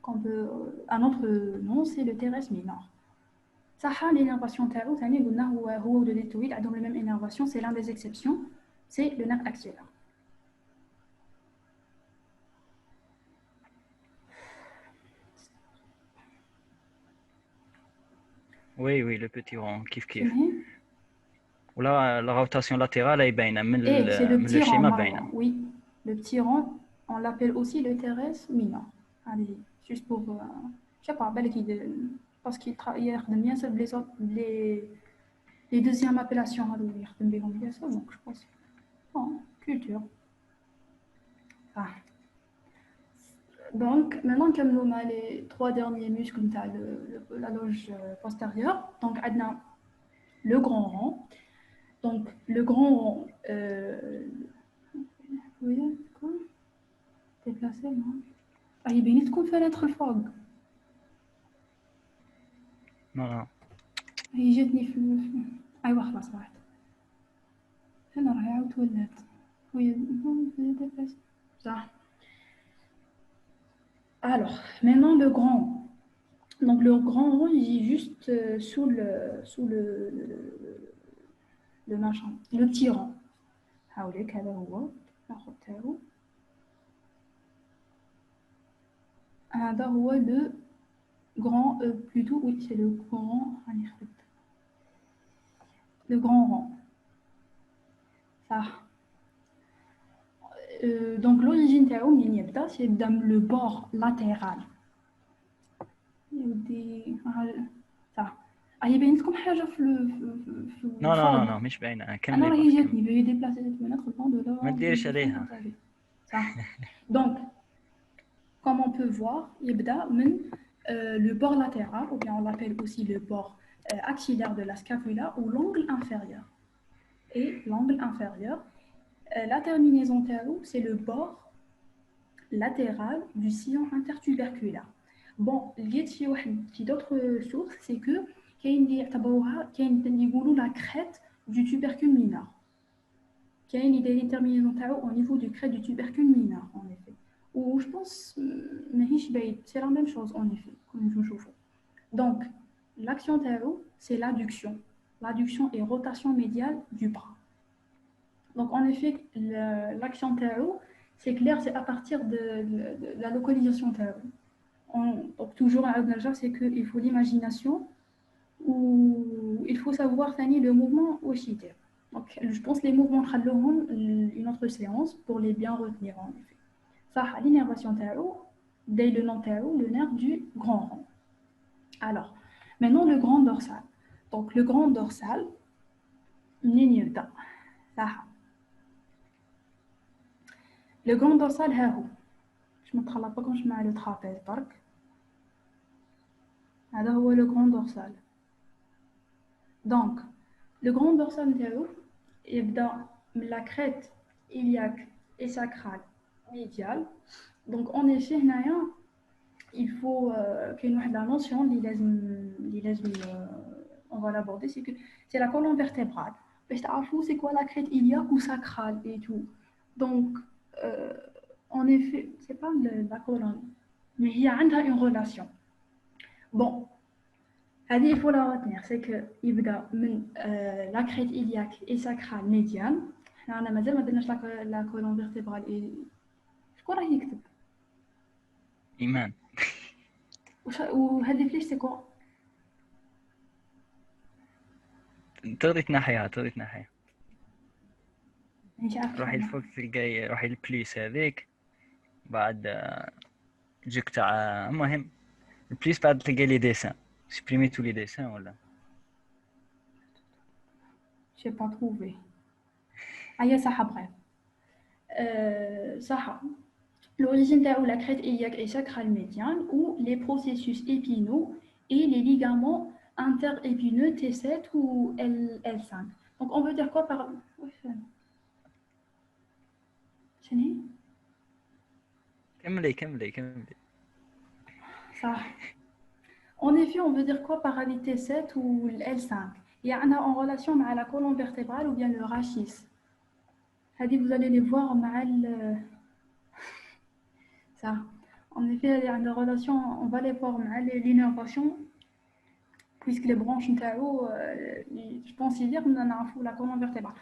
qu'on peut un autre nom c'est le Thérèse minor. صح l'énervation تاعو ثاني قلنا هو ولد التويل عندهم la même énervation, c'est l'un des exceptions, c'est le nerf axillaire. Oui, le petit rond, kiff. Ou là, la rotation latérale est bien, mais le schéma bien. Oui, le petit rond, on l'appelle aussi le Thérèse minor. Allez, juste pour, je sais pas, parce qu'il travaille bien sur les deuxièmes appellations, donc je pense. Bon, culture. Ah. Donc, maintenant, comme nous avons les trois derniers muscles de la loge postérieure, donc, on a le grand rond. Donc, le grand rond, oui, quoi? Déplacé, non? Ah, il est qu'on fait l'être fog. Non. Il jette في أيوة خلاص راحت. هنا راهي عاود ولات. Oui, déplacé. Ça. Alors, maintenant le grand rond. Donc le grand rond, il est juste sous le machin, le petit rond. هاوليك هذا هو ناخذ تاعو. هذا هو le grand plutôt oui c'est le grand le grand rond. Ça. Donc l'origine تاعو منين يبدا c'est dans le bord latéral. Ça. يبين لكم حاجه في لا مش باينه كملي. انا راهي جاتني بي ديبلاسي cette fenêtre le temps de la ما ديرش عليها. صح. donc comme on peut voir يبدا من le bord latéral ou bien on l'appelle aussi le bord axillaire de la scapula ou l'angle inférieur. Et l'angle inférieur, la terminaison terreau, c'est le bord latéral du sillon intertuberculaire. Bon, il y a d'autres sources, c'est que qu'il y a la crête du tubercule mineur. Qu'il y a des terminaisons terreau au niveau du crête du tubercule mineur, en effet. Ou je pense, c'est la même chose, en effet, comme je vous. Donc, l'action terreau, c'est l'adduction. L'adduction et rotation médiale du bras. Donc, en effet, l'action terreau, c'est clair, c'est à partir de la localisation terreau. Donc, toujours, c'est qu'il faut l'imagination ou il faut savoir finir le mouvement au chiter. Donc, je pense que les mouvements seront une autre séance pour les bien retenir, en effet. Ça, l'innervation terreau, dès le nom terreau, le nerf du grand rond. Alors, maintenant, le grand dorsal. Donc, le grand dorsal, ligne d'A. Ça, le grand dorsal, je ne me trompe pas quand je mets le trapèze. Alors, le grand dorsal. Donc, le grand dorsal, il y a la crête iliaque et sacrale médiale. Donc, en effet, il faut qu'il y ait la notion, on va l'aborder, c'est que c'est la colonne vertébrale. C'est quoi la crête iliaque ou sacrale et tout. Donc, en effet, c'est pas la colonne, mais il y a une relation. Bon, il faut la retenir, c'est que il y a la crête iliaque et sacrale médiane. On a la colonne vertébrale et je crois qu'il y a إيمان. وهذه فليش c'est quoi؟ تغطيت ناحية مش عارفة. روحي الفوق تلقاي روحي البليس هذيك بعد جيك تاع المهم البليس بعد تلقاي لي ديسان سبريمي تو لي ديسان ولا j'ai pas trouvé. صح bref. صح. L'origine de la crête iliaque et sacrale médiane ou les processus épineux et les ligaments interépineux T7 ou L5. Donc on veut dire quoi par... كملي. Ça. En effet, on veut dire quoi par le T7 ou L5? Il y a en relation avec la colonne vertébrale ou bien le rachis. Vous allez les voir avec ça. En effet, il y a une relation, on va les voir avec l'innervation, puisque les branches je pense dire qu'on a la colonne vertébrale.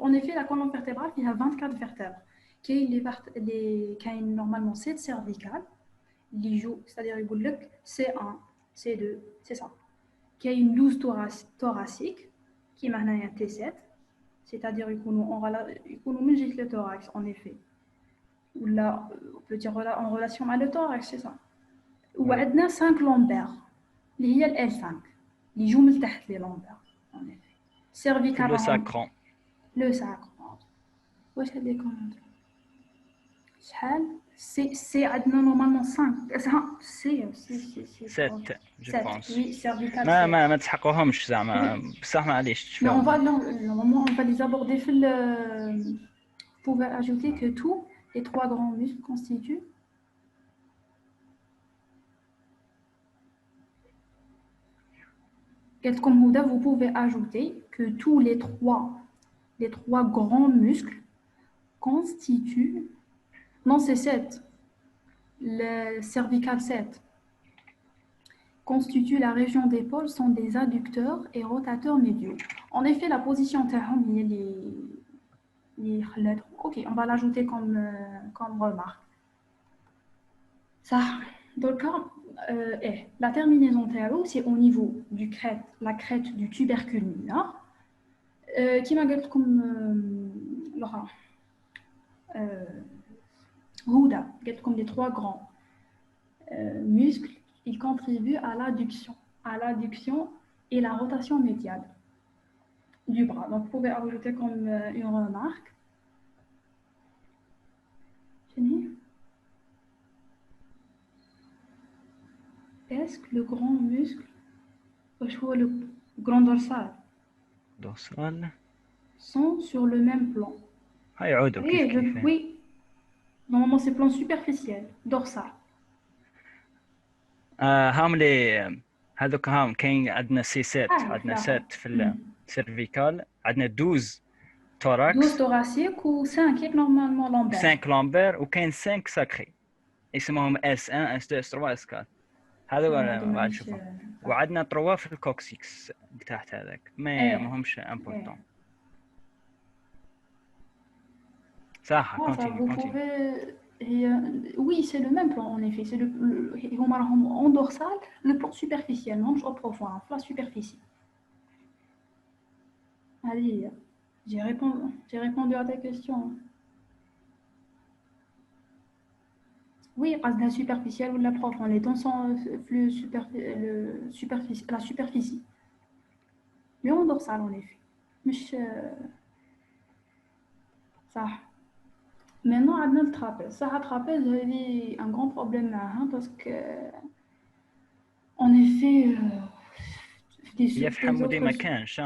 En effet, la colonne vertébrale, il y a 24 vertèbres. Qui a normalement 7 cervicales, les joues, c'est-à-dire C1, C2, c'est ça. Qui a une 12 thoracique, qui est maintenant un T7, c'est-à-dire qu'on met le thorax, en effet. Ou là, on peut dire en relation avec le thorax, c'est ça. Ou on a 5 lombaires, il y a L5, les joues mettent les lombaires, en effet. Cervical. Le sacron. Le sacron. Où est-ce qu'il y a des commentaires? C'est normalement 5. C'est 7 je pense. Oui, cervical. ما تحققهمش زعما بصح معليش تفهم. On va les aborder vous pouvez ajouter que tous les 3 grands muscles constituent comme vous pouvez ajouter que tous les trois grands muscles constituent. Non, c'est 7. Le cervical 7 constitue la région d'épaule, sont des adducteurs et rotateurs médiaux. En effet, la position terrain, ok, on va l'ajouter comme remarque. Ça, donc, la terminaison terreau, c'est au niveau du la crête du tubercule mineur, qui m'a dit comme Laura. Comme les 3 grands muscles, ils contribuent à l'adduction et la rotation médiale du bras. Donc, vous pouvez ajouter comme une remarque. Fini. Est-ce que le grand muscle, le grand dorsal, sont sur le même plan? Oui. Normalement, c'est plan superficiel, dorsal. هذوك كاين عندنا سي7 عندنا 7 في السيرفيكال عندنا 12 thorax 12 thoracique و 5 normalement lombaire 5 lombaire وكاين 5 ساكري اسمهم S1 S2 S3 S4 هذا ما نشوفهم وعندنا 3 في الكوكسيكس تحت هذاك ما ماهمش امبورطون صح كونتينيو Oui, c'est le même plan en effet. C'est en dorsal, le plan superficiel, non au profond, la superficie. Allez, j'ai répondu à ta question. Oui, la superficielle ou la profonde. Les temps sont la superficie. Mais en dorsal en effet. Ça. Maintenant, on a le trapèze. Ça, le trapèze, j'ai un grand problème parce que, en effet, يفهموا دي ما كانش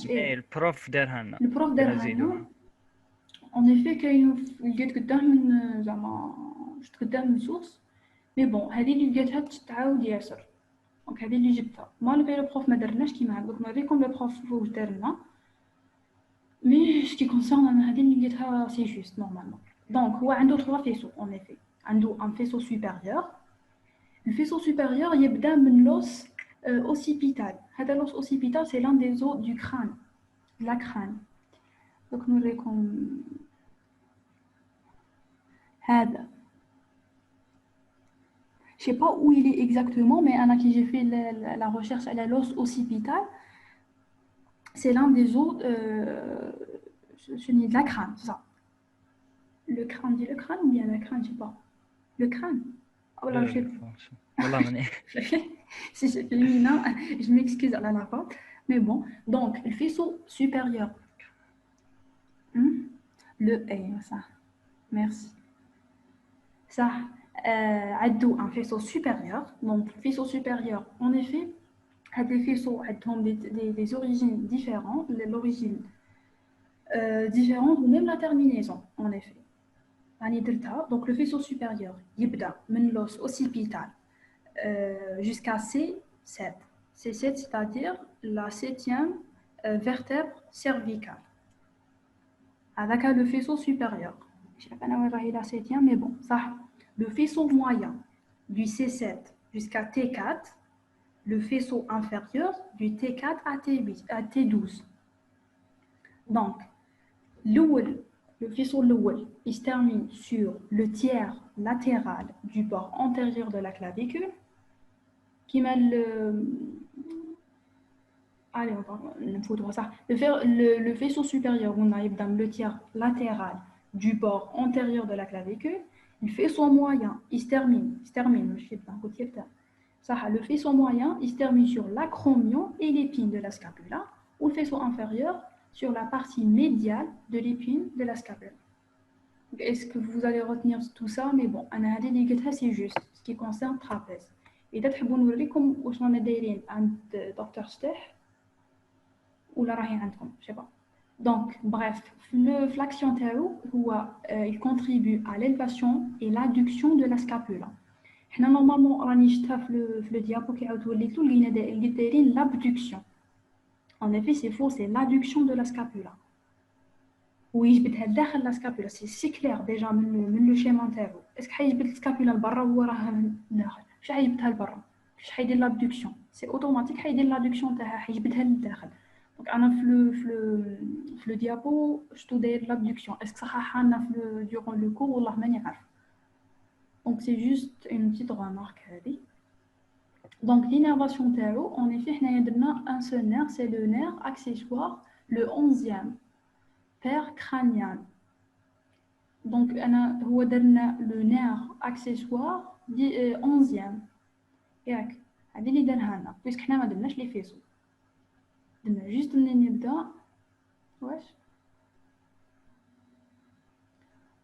البروف دارها لنا en effet كاين لقيت قدام من زعما شفت قدام من سورس مي بون هذه اللي لقيتها تتعاود ياسر دونك هذه اللي جبتها مالغري لو بروف ما درناش كيما هكاك نوريكم لو بروف واش دار لنا مي سكي كونسيرن انا هذه اللي لقيتها سي جوست نورمالمون دونك هو عنده 3 فيسو en effet عنده ان فيسو supérieur الفيسو supérieur يبدا من l'os occipital. L'os occipital, c'est l'un des os du crâne, de la crâne. Donc, nous comme هذا. Je ne sais pas où il est exactement, mais qui j'ai fait la recherche à l'os occipital, c'est l'un des os de la crâne, c'est ça. Le crâne, dit le crâne ou bien la crâne, je ne sais pas. Le crâne. Oh là, je sais pas. Si c'est féminin, je m'excuse à la fois. Mais bon, donc, le faisceau supérieur. Le ça. Merci. Ça, un faisceau supérieur. Donc, le faisceau supérieur, en effet, a des faisceaux ont des origines différentes, l'origine différente ou même la terminaison, en effet. Donc, le faisceau supérieur, il y a l'os occipital. Jusqu'à C7. C7, c'est-à-dire la 7e vertèbre cervicale. Avec le faisceau supérieur. Je ne sais pas si la 7e, mais bon, ça. Le faisceau moyen du C7 jusqu'à T4, le faisceau inférieur du T4 à T8, à T12. Donc, le faisceau il se termine sur le tiers latéral du bord antérieur de la clavicule. Qui met allez, on va ça. Le faisceau supérieur, on a le tiers latéral du bord antérieur de la clavicule. Le faisceau moyen, il se termine, je sais pas, ça, le faisceau moyen, il se termine sur l'acromion et l'épine de la scapula, ou le faisceau inférieur sur la partie médiale de l'épine de la scapula. Est-ce que vous allez retenir tout ça? Mais bon, c'est juste ce qui concerne trapèze. إذا تحبوا نوريكم واش رانا دايرين عند دكتور شتاح ولا راهي عندكم je sais pas. Donc bref, l'action تاعو هو il contribue à l'élévation et l'adduction de la scapula. حنا نورمالمون راني شفتها في لو ديابو كيعاود وليتو لقينا دايرين l'abduction. En effet, c'est faux, c'est l'adduction de la scapula. ويجبدها داخل لا scapula, c'est clair déjà من لو شيما تاعو. اسك حيجبد السكابولا لبرا وهو راه داخل. مش حيجبدها لبرا مش حيدير لابدكسيون سي اوتوماتيك حيدير لادكسيون تاعها حيجبدها للداخل دونك انا في لو ديابو شتو داير لابدكسيون اسك صحاحه لنا في دورون لو كور والله ماني عارف دونك سي جوست اون بتيت ريمارك هذه دونك l'innervation تاعو en effet حنايا درنا ان سول نير سي لو نير اكسيسوار لو 11e paire crânienne دونك انا هو درنا لو نير اكسيسوار 11e ياك هذه اللي دارها لنا باسكو حنا ما درناش لي فيسو juste نبدا واش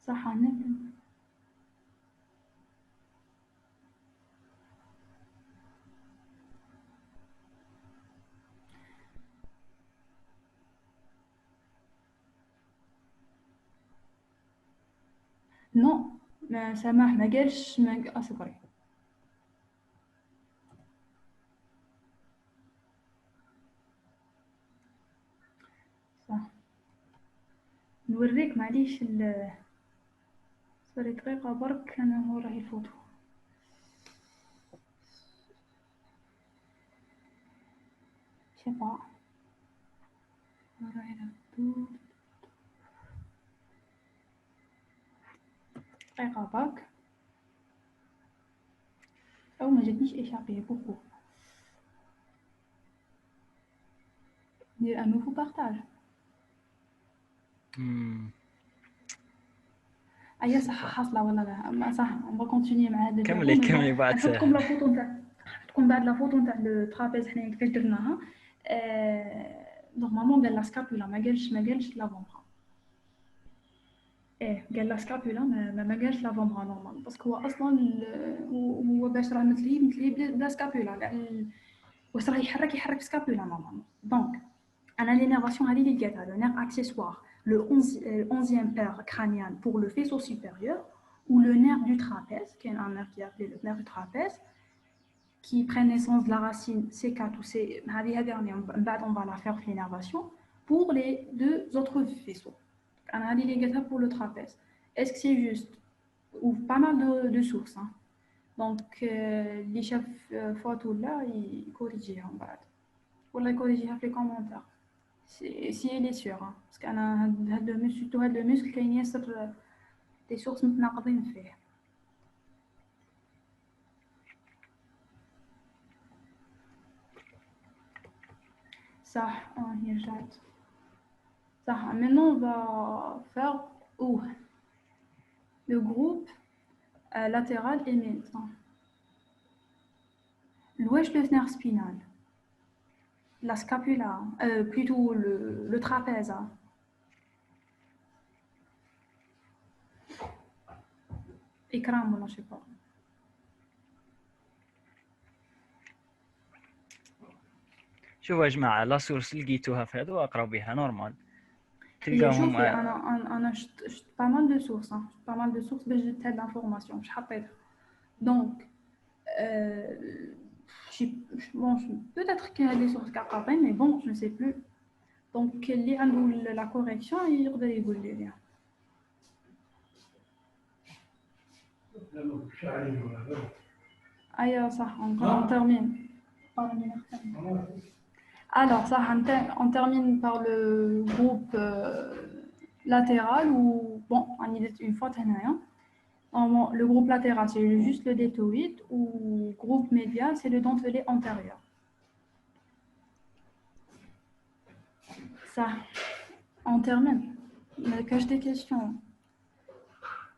صح نبدا. نو ما سماح ما قالش ما اصبري صح نوريك معليش صاري دقيقة برك انا هو راهي الفوتو شفا راهي دقيقة برك او ما جاتنيش échapper بوكو ندير ان نوفو بارطاج اي صح حاصله ولا لا ما صح اون كونتينيي مع هذا كملي بعد نحطكم لا فوتو نتاع نحطكم بعد لا فوتو نتاع لو ترابيز حنا كيفاش درناها نورمالمون قال لا سكابولا ما قالش لافونبرا قال لا سكابولا ما قالش لافونبرا نورمال باسكو هو اصلا هو باش راه مثلي بلا سكابولا كاع واش راه يحرك سكابولا نورمالمون دونك انا l'énervation هذه اللي لقيتها le nerf accessoire le 11e paire crânien pour le faisceau supérieur ou le nerf du trapèze qui est un nerf qui est appelé le nerf du trapèze qui prend naissance de la racine C4 ou C هذه dernière on va la faire l'énervation pour les deux autres faisceaux انا هذه اللي لقيتها pour le trapèze est-ce que c'est juste ou pas mal de sources hein. donc اللي شاف فوت ولا يكوريجيها من بعد ولا يكوريجيها في les commentaires si elle est sûre parce qu'أنا هاد le muscle surtout هاد le muscle كاين ياسر des sources متناقضين فيه صح هي رجعت صح maintenant on va faire le groupe latéral et médian l'ouest le nerf spinal la scapula plutôt le trapèze إكرام ولا je sais pas شوفوا يا جماعه لا سورس لقيتوها في هذا اقراو بها نورمال تلقاهم انا شفت با مال دو سورس با مال دو سورس باش جبت هاد لانفورماسيون باش حطيتها دونك bon peut-être qu'il y a des sources قاطعين mais bon je ne sais plus donc اللي عنده la correction يقدر يقول لي ايوه صح on termine alors ça on termine par le groupe latéral ou bon on y est une fois هنايا le groupe latéral c'est juste le deltoïde ou groupe médial c'est le dentelé antérieur ça on termine mais cache des questions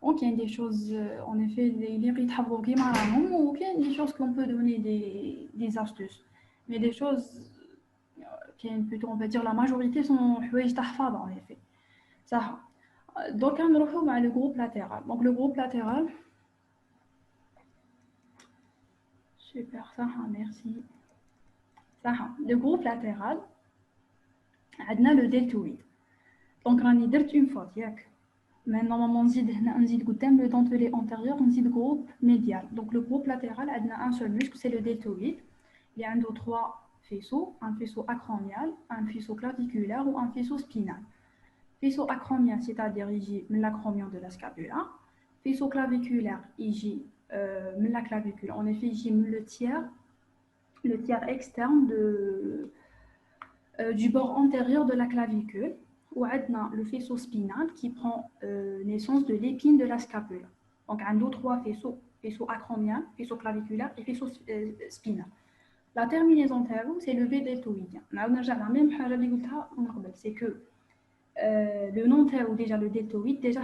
donc il y a des choses en effet les يتحفظوا كيما راهم ou bien des choses qu'on peut donner des astuces mais des choses qui plutôt on va dire la majorité sont حوايج تحفظ en effet ça donc on retrouve le groupe latéral donc le groupe latéral super ça merci ça le groupe latéral عندنا le deltoïde donc راني درت une faute ياك mais normalement نزيد هنا نزيد قدام le dentelé antérieur نزيد groupe médial donc le groupe latéral عندنا un seul muscle c'est le deltoïde il y a trois faisceaux un faisceau acromial un faisceau claviculaire ou un faisceau spinal faisceau acromial c'est-à-dire يجي من l'acromion de la scapula faisceau claviculaire يجي من la clavicule en effet يجي من le tiers externe du bord antérieur de la clavicule ou le faisceau spinal qui prend naissance de l'épine de la scapula. Donc, on a trois faisceaux, faisceau acromial, faisceau claviculaire et faisceau spinal. La terminaison c'est le V deltoïdien. On a la même chose, c'est que le nom ou déjà le deltoïde déjà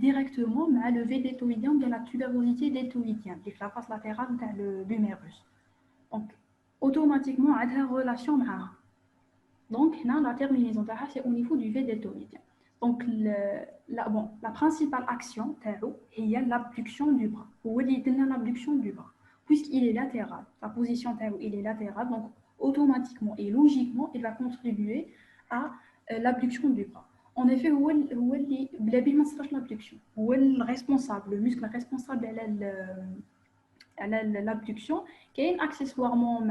directement le V deltoïdien de la tuberosité deltoïdienne, qui est la face latérale de l'humérus. Donc, automatiquement, il y a une relation avec Donc, la terminaison c'est au niveau du V deltoïde. Donc, la principale action, il y a l'abduction du bras. Ou l'abduction du bras. Puisqu'il est latéral, sa position, il est latéral, donc automatiquement et logiquement, il va contribuer à l'abduction du bras. En effet, l'abduction. Le responsable, le muscle responsable à l'abduction, qui est accessoirement,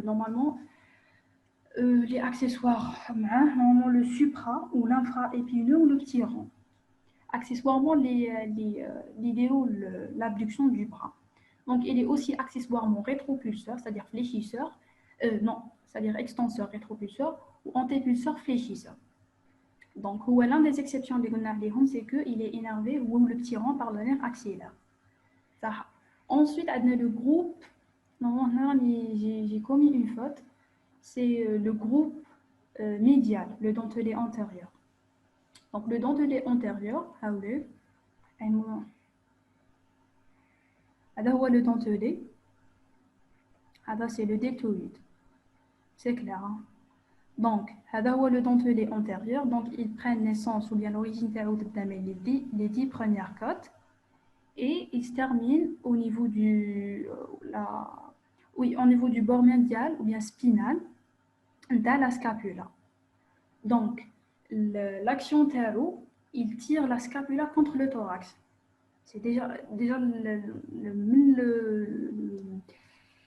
normalement, les accessoires, normalement le supra ou l'infra-épineux ou le petit rond. Accessoirement, l'idéal, l'abduction du bras. Donc, il est aussi accessoirement rétropulseur, c'est-à-dire fléchisseur, non, c'est-à-dire extenseur rétropulseur ou antépulseur fléchisseur. Donc, l'une des exceptions des gonadéhom, c'est qu'il est énervé ou le petit rond par le nerf axillaire. Ça. Ensuite, on a le groupe, normalement, j'ai commis une faute, c'est le groupe médial, le dentelé antérieur. Donc, le dentelé antérieur, le dentelé, c'est le deltoïde. C'est clair. Hein? Donc, le dentelé antérieur, donc ils prennent naissance ou bien l'origine les 10 premières côtes et ils se terminent au niveau au niveau du bord médial ou bien spinal dans la scapula. Donc, l'action Taro, il tire la scapula contre le thorax. C'est déjà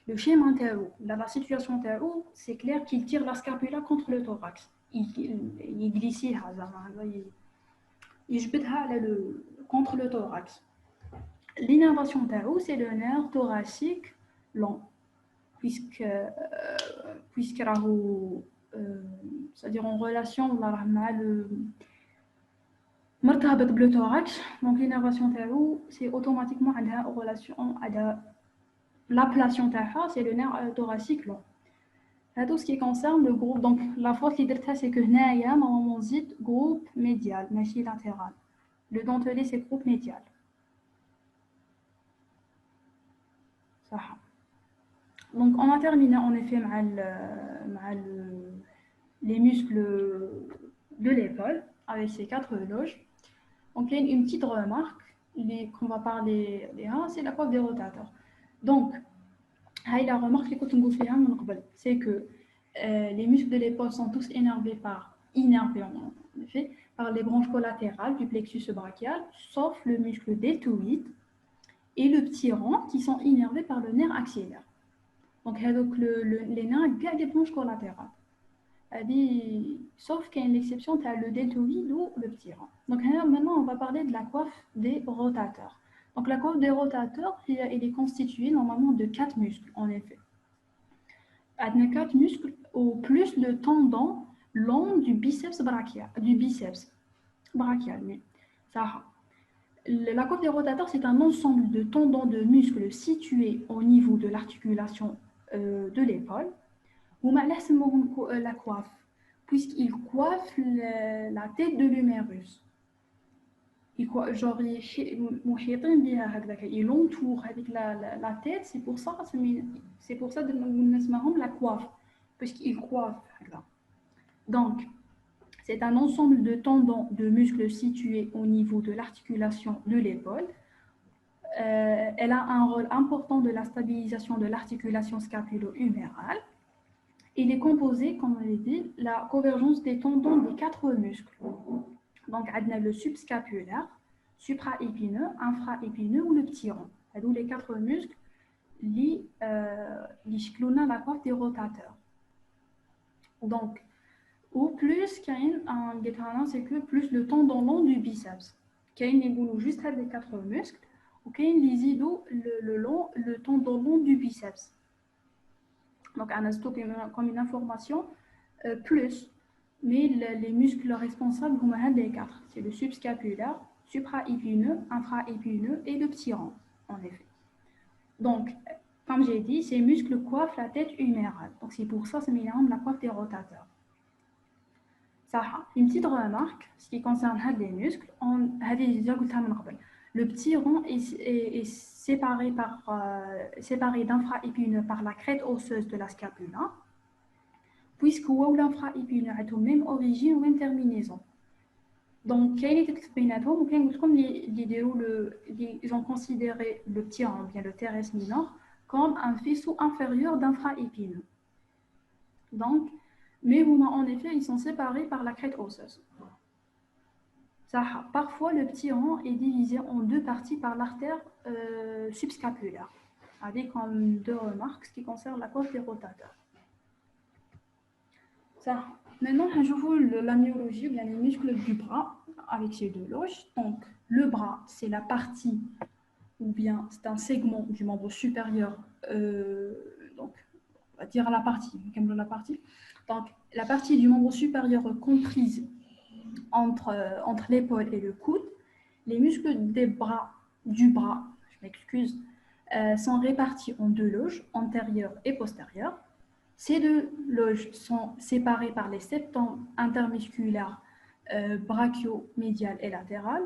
le schéma Taro. Dans la situation Taro, c'est clair qu'il tire la scapula contre le thorax. Il glisse contre le thorax. L'innervation Taro, c'est le nerf thoracique long, puisque c'est-à-dire en relation le thorax, donc l'innervation c'est automatiquement en relation à l'ablation c'est le nerf thoracique long. À tout ce qui concerne le groupe, donc la faute qui c'est que normalement dit groupe médial, machine latéral. Le dentelé c'est groupe médial. Ça. Donc on a terminé en effet les muscles de l'épaule avec ces 4 loges. Donc il y a une petite remarque qu'on va parler c'est la coiffe des rotateurs. Donc la remarque c'est que les muscles de l'épaule sont tous innervés en effet, par les branches collatérales du plexus brachial, sauf le muscle deltoïde et le petit rond qui sont innervés par le nerf axillaire. Donc les nerfs gardent les branches collatérales. Sauf qu'il y a une exception, tu as le deltoïde ou le petit rond. Donc maintenant, on va parler de la coiffe des rotateurs. Donc la coiffe des rotateurs, elle est constituée normalement de 4 muscles, en effet. Il y a 4 muscles, au plus le tendon long du biceps brachial. Oui. Ça. La coiffe des rotateurs, c'est un ensemble de tendons de muscles situés au niveau de l'articulation de l'épaule. Ou la coiffe, puisqu'il coiffe la tête de l'humérus. Il l'entoure avec la tête, c'est pour ça que nous la coiffe, puisqu'il coiffe. Donc, c'est un ensemble de tendons de muscles situés au niveau de l'articulation de l'épaule. Elle a un rôle important de la stabilisation de l'articulation scapulo-humérale. Il est composé, comme on l'a dit, la convergence des tendons des 4 muscles. Donc, on a le subscapulaire, supraépineux, infraépineux ou le petit rond. D'où les 4 muscles qui clournent la coiffe des rotateurs. Donc, au plus qu'il y a un guétarin, c'est que plus le tendon long du biceps. Qu'il y a une juste les 4 muscles, ou qu'il y a le tendon long du biceps. Donc, on a stocké comme une information plus, mais les muscles responsables vont être les 4. C'est le subscapulaire, supraépineux, infraépineux et le petit rond, en effet. Donc, comme j'ai dit, ces muscles coiffent la tête humérale. Donc, c'est pour ça que c'est la coiffe des rotateurs. Ça, une petite remarque, ce qui concerne les muscles, le petit rond est séparé d'infraépineux par la crête osseuse de la scapula. puisque هو l'infra-épineux عندهم même origine ou même terminaison. Donc, ils ont considéré le tyran, bien le TRS mineur, comme un faisceau inférieur d'infra-épineux. Donc, mais en effet, ils sont séparés par la crête osseuse. Ça, parfois, le petit rang est divisé en deux parties par l'artère subscapulaire, avec comme deux remarques ce qui concerne la cause des rotateurs. Ça. Maintenant, je vous la myologie, bien les muscles du bras avec ces deux loges. Donc, le bras, c'est la partie, ou bien c'est un segment du membre supérieur. Donc, on va dire la partie. Donc, la partie du membre supérieur comprise entre l'épaule et le coude. Les muscles du bras, je m'excuse, sont répartis en deux loges, antérieures et postérieures. Ces deux loges sont séparées par les septants intermusculaires brachio-médial et latéral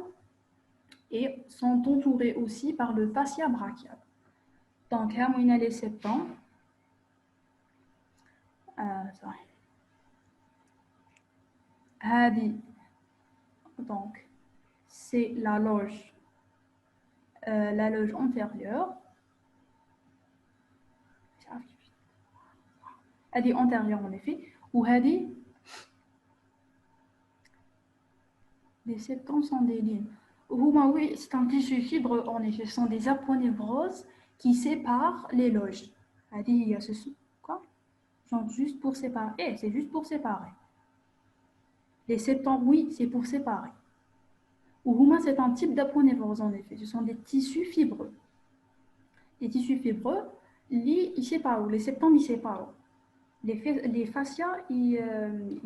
et sont entourées aussi par le fascia brachial. Donc, là, on a les septants. Donc, c'est la loge antérieure. Elle est antérieure en effet. Ou les septants sont des lignes. Oui, c'est un tissu fibreux en effet. Ce sont des aponevroses qui séparent les loges. Il y a quoi? Genre juste pour séparer. C'est juste pour séparer. Les septants, oui, c'est pour séparer. Ou c'est un type d'aponevrose en effet. Ce sont des tissus fibreux. Les tissus fibreux, ils séparent. Les septants, ils séparent. Les fascias, ils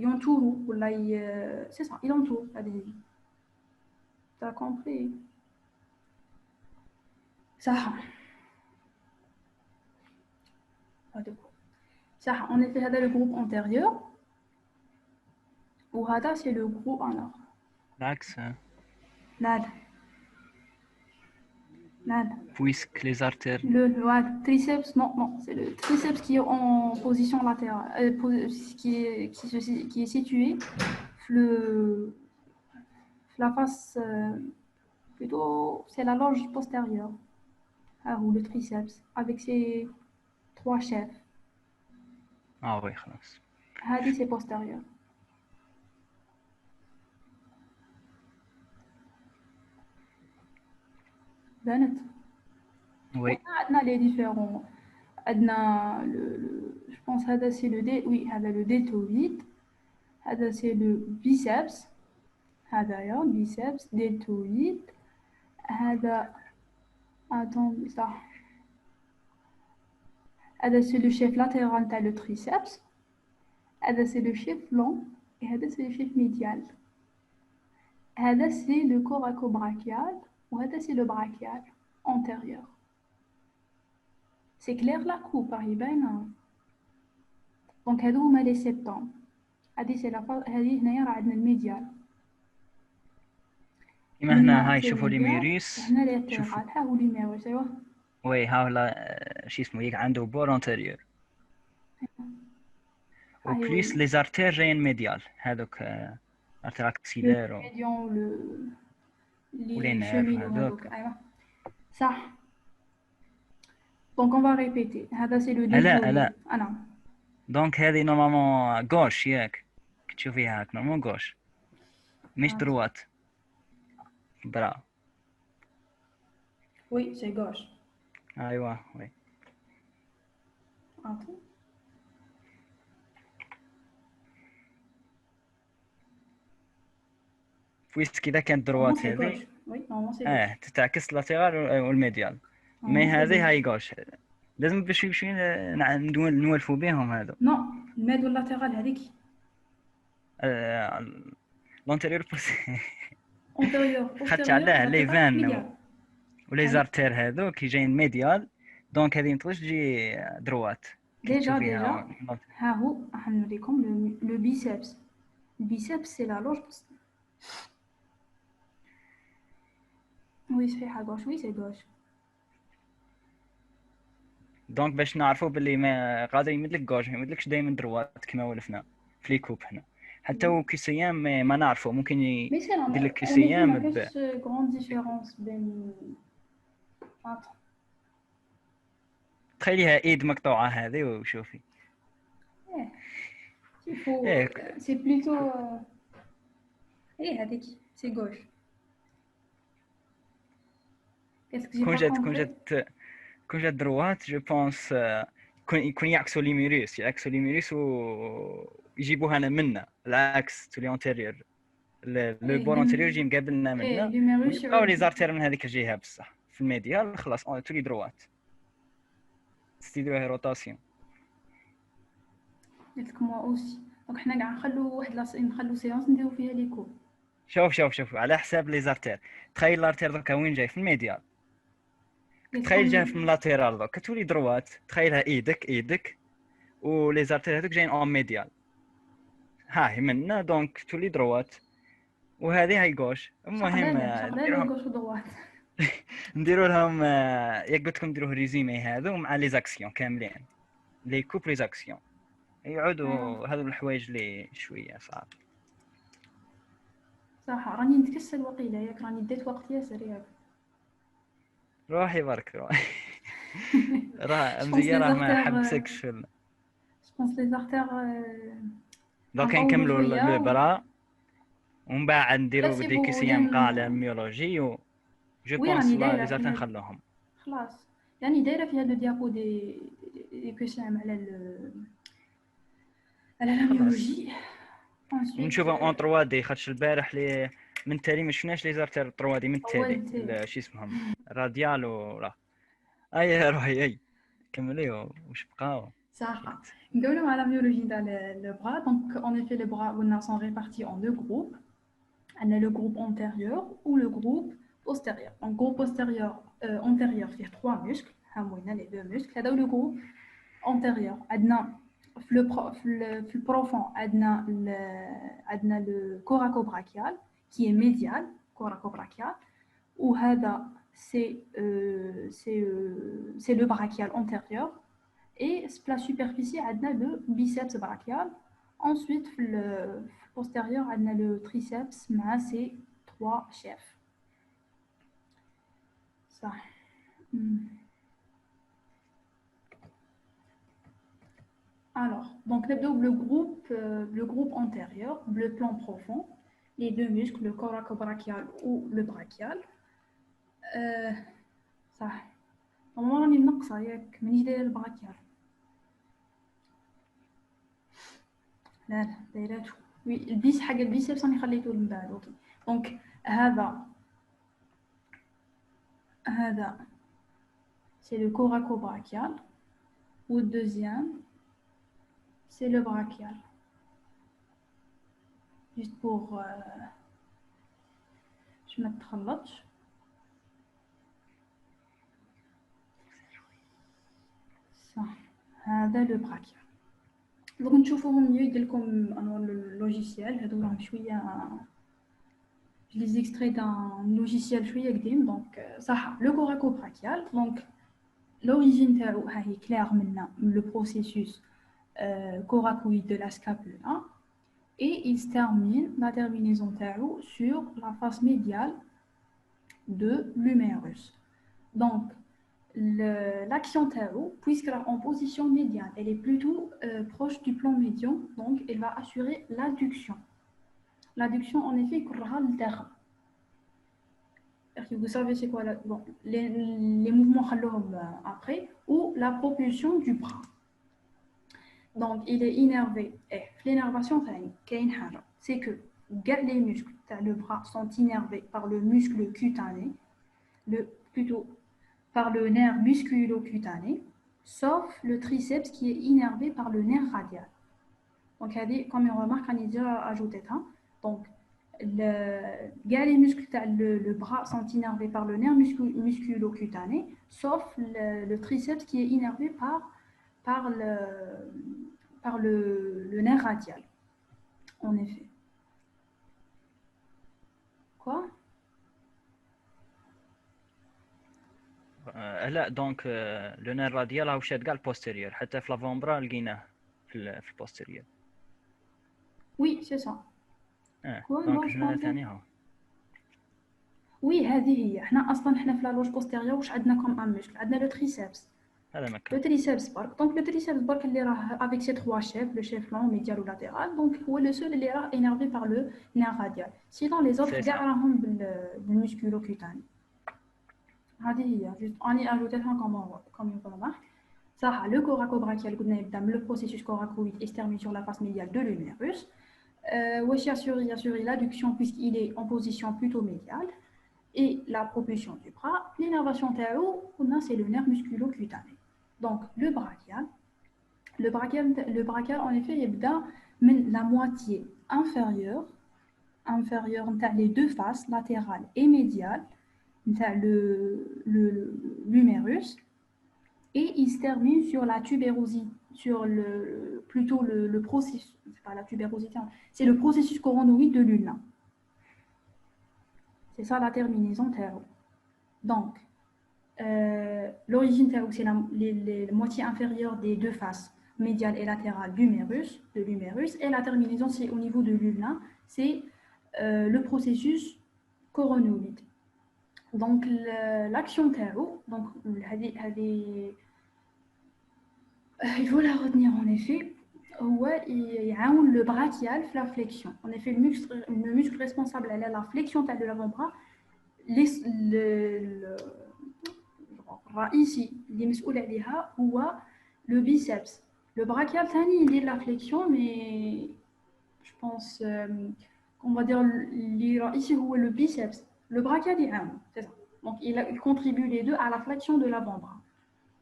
entourent. C'est ça, ils entourent. T'as compris? Ça. Ça, en effet, c'est le groupe antérieur. Ou c'est le groupe alors. L'axe. Nada. Puisque les artères. Le triceps, non, c'est le triceps qui est en position latérale, qui est situé la face, plutôt, c'est la loge postérieure, ou le triceps, avec ses trois chefs. Ah oui, خلاص. هذه c'est postérieur. بنت. Oui. On a les différents. Je pense que c'est le deltoïde. C'est le biceps. D'ailleurs, biceps, deltoïde. Attends, ça. C'est le chef latéral, le triceps. C'est le chef long. Et c'est le chef médial. C'est le coracobrachial. Ou c'est le brachial antérieur. C'est clair la coupe, par exemple. Donc, هذو les septants. هذه هنا عندنا الميديال. كيما هنا هاي شوفوا لي ميريس. هنا لاترال. ها هو لي ميريس ايوا. وي ها لا شو اسمه يك عنده بور انتيريور. وبليس لي زارتير جايين ميديال هذوك ارتير اكسيلير les cheminots ايوا صح. Donc on va répéter. هذا c'est le deltoïde. انا دونك هذه نورمالمون غوش ياك تشوفيها هاك نورمالمون غوش مش دروات. برا. Oui, c'est gauche. ايوه وي. بويسك إذا كانت دروات هذه تتعكس اللاتيرال والميديال. مي هذه هاي غوش لازم باش نولفوا بهم هذا. نو الميد واللاتيرال هذيك لونتيريور بوسي اونتيريور خدت عليه لي فان ولي زارتير هذو كي جايين ميديال دونك هذه متقدرش تجي دروات. ديجا ها هو راح نوريكم لو بيسبس. البيسبس سي لا لوج. Oui, c'est à gauche. Oui, c'est gauche. دونك باش نعرفوا باللي ما قادر يمد لك غوش، ما يمدلكش دائما دروات كما ولفنا في لي كوب هنا. حتى هو كيسيام ما نعرفوا ممكن يدير لك كيسيام ما كاينش غران ديفيرونس بين تخيليها ايد مقطوعه هذه وشوفي سي بلوتو هذيك سي غوش. كون جات دروات جو بونس يكون يعكسوا لي ميريس ويجيبوها لنا منا العكس تولي اونتيريور لو بور اونتيريور يجي مقابلنا منا ويبقاو لي زارتير من هذيك الجهه بصح في الميديال خلاص تولي دروات تديروها روتاسيون. قلت لكم اوسي دونك حنا كاع نخلو نخلو سيونس نديرو فيها لي كور. شوف على حساب لي زارتير. تخيل لارتير دوكا وين جاي في الميديال، تخيل جاي في اللاتيرال دوك كتولي دروات، تخيلها ايدك ولي زارتير هذوك جايين اون ميديال هاي منا دونك تولي دروات وهذه هاي غوش. المهم نديروا لهم يا قلت لكم نديروا ريزومي هذا مع لي زاكسيون كاملين لي كوب لي زاكسيون يعودوا هذو الحوايج اللي شويه صعب. صح راني نتكسل وقيله ياك راني ديت وقت ياسر ياك. روحي برك راه مزيان ما حبسكش في جوبونس لي زارتير دوك نكملوا البرا ومن بعد نديروا بدي كيسيام قاعده ميولوجي و جو بونس لي زارتير نخلوهم خلاص. يعني دايره فيها لو ديابو دي كيسيام على لا ميولوجي ونشوفهم اون 3 دي خاطش البارح لي من تالي ما شفناش لي زارتير 3 دي من تالي شو اسمهم راديال ولا اي روحي كملي واش بقاو صح. نقولوا على ميولوجي تاع لو برا. دونك اون effet les bras قلنا sont répartis en deux groupes. On a le groupe antérieur ou le groupe postérieur. Donc groupe postérieur antérieur فيه 3 muscles هاموينا les deux muscles. هذا le groupe antérieur عندنا في le profond عندنا le coracobrachial qui est médial coracobrachial ou هذا c'est le brachial antérieur. Et la superficie a le biceps brachial. Ensuite, le postérieur a le triceps, mais c'est 3 chefs. Ça. Alors, donc le groupe antérieur, le plan profond, les deux muscles, le coracobrachial ou le brachial. Ça. Normalement, on est ناقصة ياك مانيش دايره البراكيال. لا دايراتو وي البيس حق البيسبس راني خليته من بعد. اوكي دونك هذا c'est le coracobrachial ou le deuxième c'est le brachial. Juste pour je ما تخلطش. صح هذا لو براكيال. دوك نشوفوهم يدير لكم انو اللوجيسيال هادو راهم شويه je les extraits d'un logiciel شويه قديم. دونك صح لو coracobrachial دونك l'origine تاعو ها هي كلير منا le processus coracoïde de la scapula et il se termine la terminaison تاعو sur la face médiale de l'humérus. Donc l'action تاعو puisqu'elle est en position médiane elle est plutôt proche du plan médian donc elle va assurer l'adduction. L'adduction en effet يكرها للداخل. Vous savez c'est quoi bon, les mouvements خلوهم après ou la propulsion du bras. Donc il est innervé et l'innervation كاين حاجه c'est que les muscles le bras sont innervés par le muscle cutané plutôt par le nerf musculo-cutané, sauf le triceps qui est innervé par le nerf radial. Donc, comme on remarque, on a déjà ajouté ça. Donc, les muscles, le bras sont innervés par le nerf musculo-cutané, sauf le triceps qui est innervé par le nerf radial. En effet. Quoi ? لا دونك لو نير راديال راهو شاد كاع البوستيريور حتى في لافومبرا لقيناه في البوستيريور. وي سي سا. دونك هنا ثاني هو. وي هذه هي. حنا اصلا حنا في لا لوج بوستيريور واش عندنا كوم ان ميسكل؟ عندنا لو تريسيبس. هذا مكان لو تريسيبس برك. دونك لو تريسيبس برك اللي راه افيك سي 3 شيف، لو شيف لون ميديال و لاتيرال، دونك هو لو سول اللي راه انيرفي بار لو نير راديال. سينون لي زوتر كاع راهم بالميسكولو كوتاني. هذه هي جوست اني اجوتيها كوم رمارك. صح. لو coraco-brachial قلنا يبدا من لو processus coracoïde et se termine sur la face médiale de l'humérus. Wesh assurer l'adduction puisqu'il est en position plutôt médiale et la propulsion du bras. L'innervation tao, c'est le nerf musculo-cutané. Donc le brachial en effet يبدا من la moitié inférieure les deux faces latérales et médiales l'humérus. Et il se termine sur la tubérosité, plutôt le processus, c'est pas la tubérosité, c'est le processus coronoïde de l'ulna. C'est ça la terminaison théro. Donc, l'origine théro, c'est les moitiés inférieures des deux faces, médiale et latérale de l'humérus, et la terminaison, c'est au niveau de l'ulna, c'est le processus coronoïde. Donc, l'action théro, donc, il faut la retenir en effet. Il le brachial fait la flexion. En effet, le muscle responsable de la flexion de l'avant-bras, ici, le biceps. Le brachial, il est la flexion, mais je pense qu'on va dire ici le biceps. Le brachial, c'est ça. Donc, il contribue les deux à la flexion de l'avant-bras.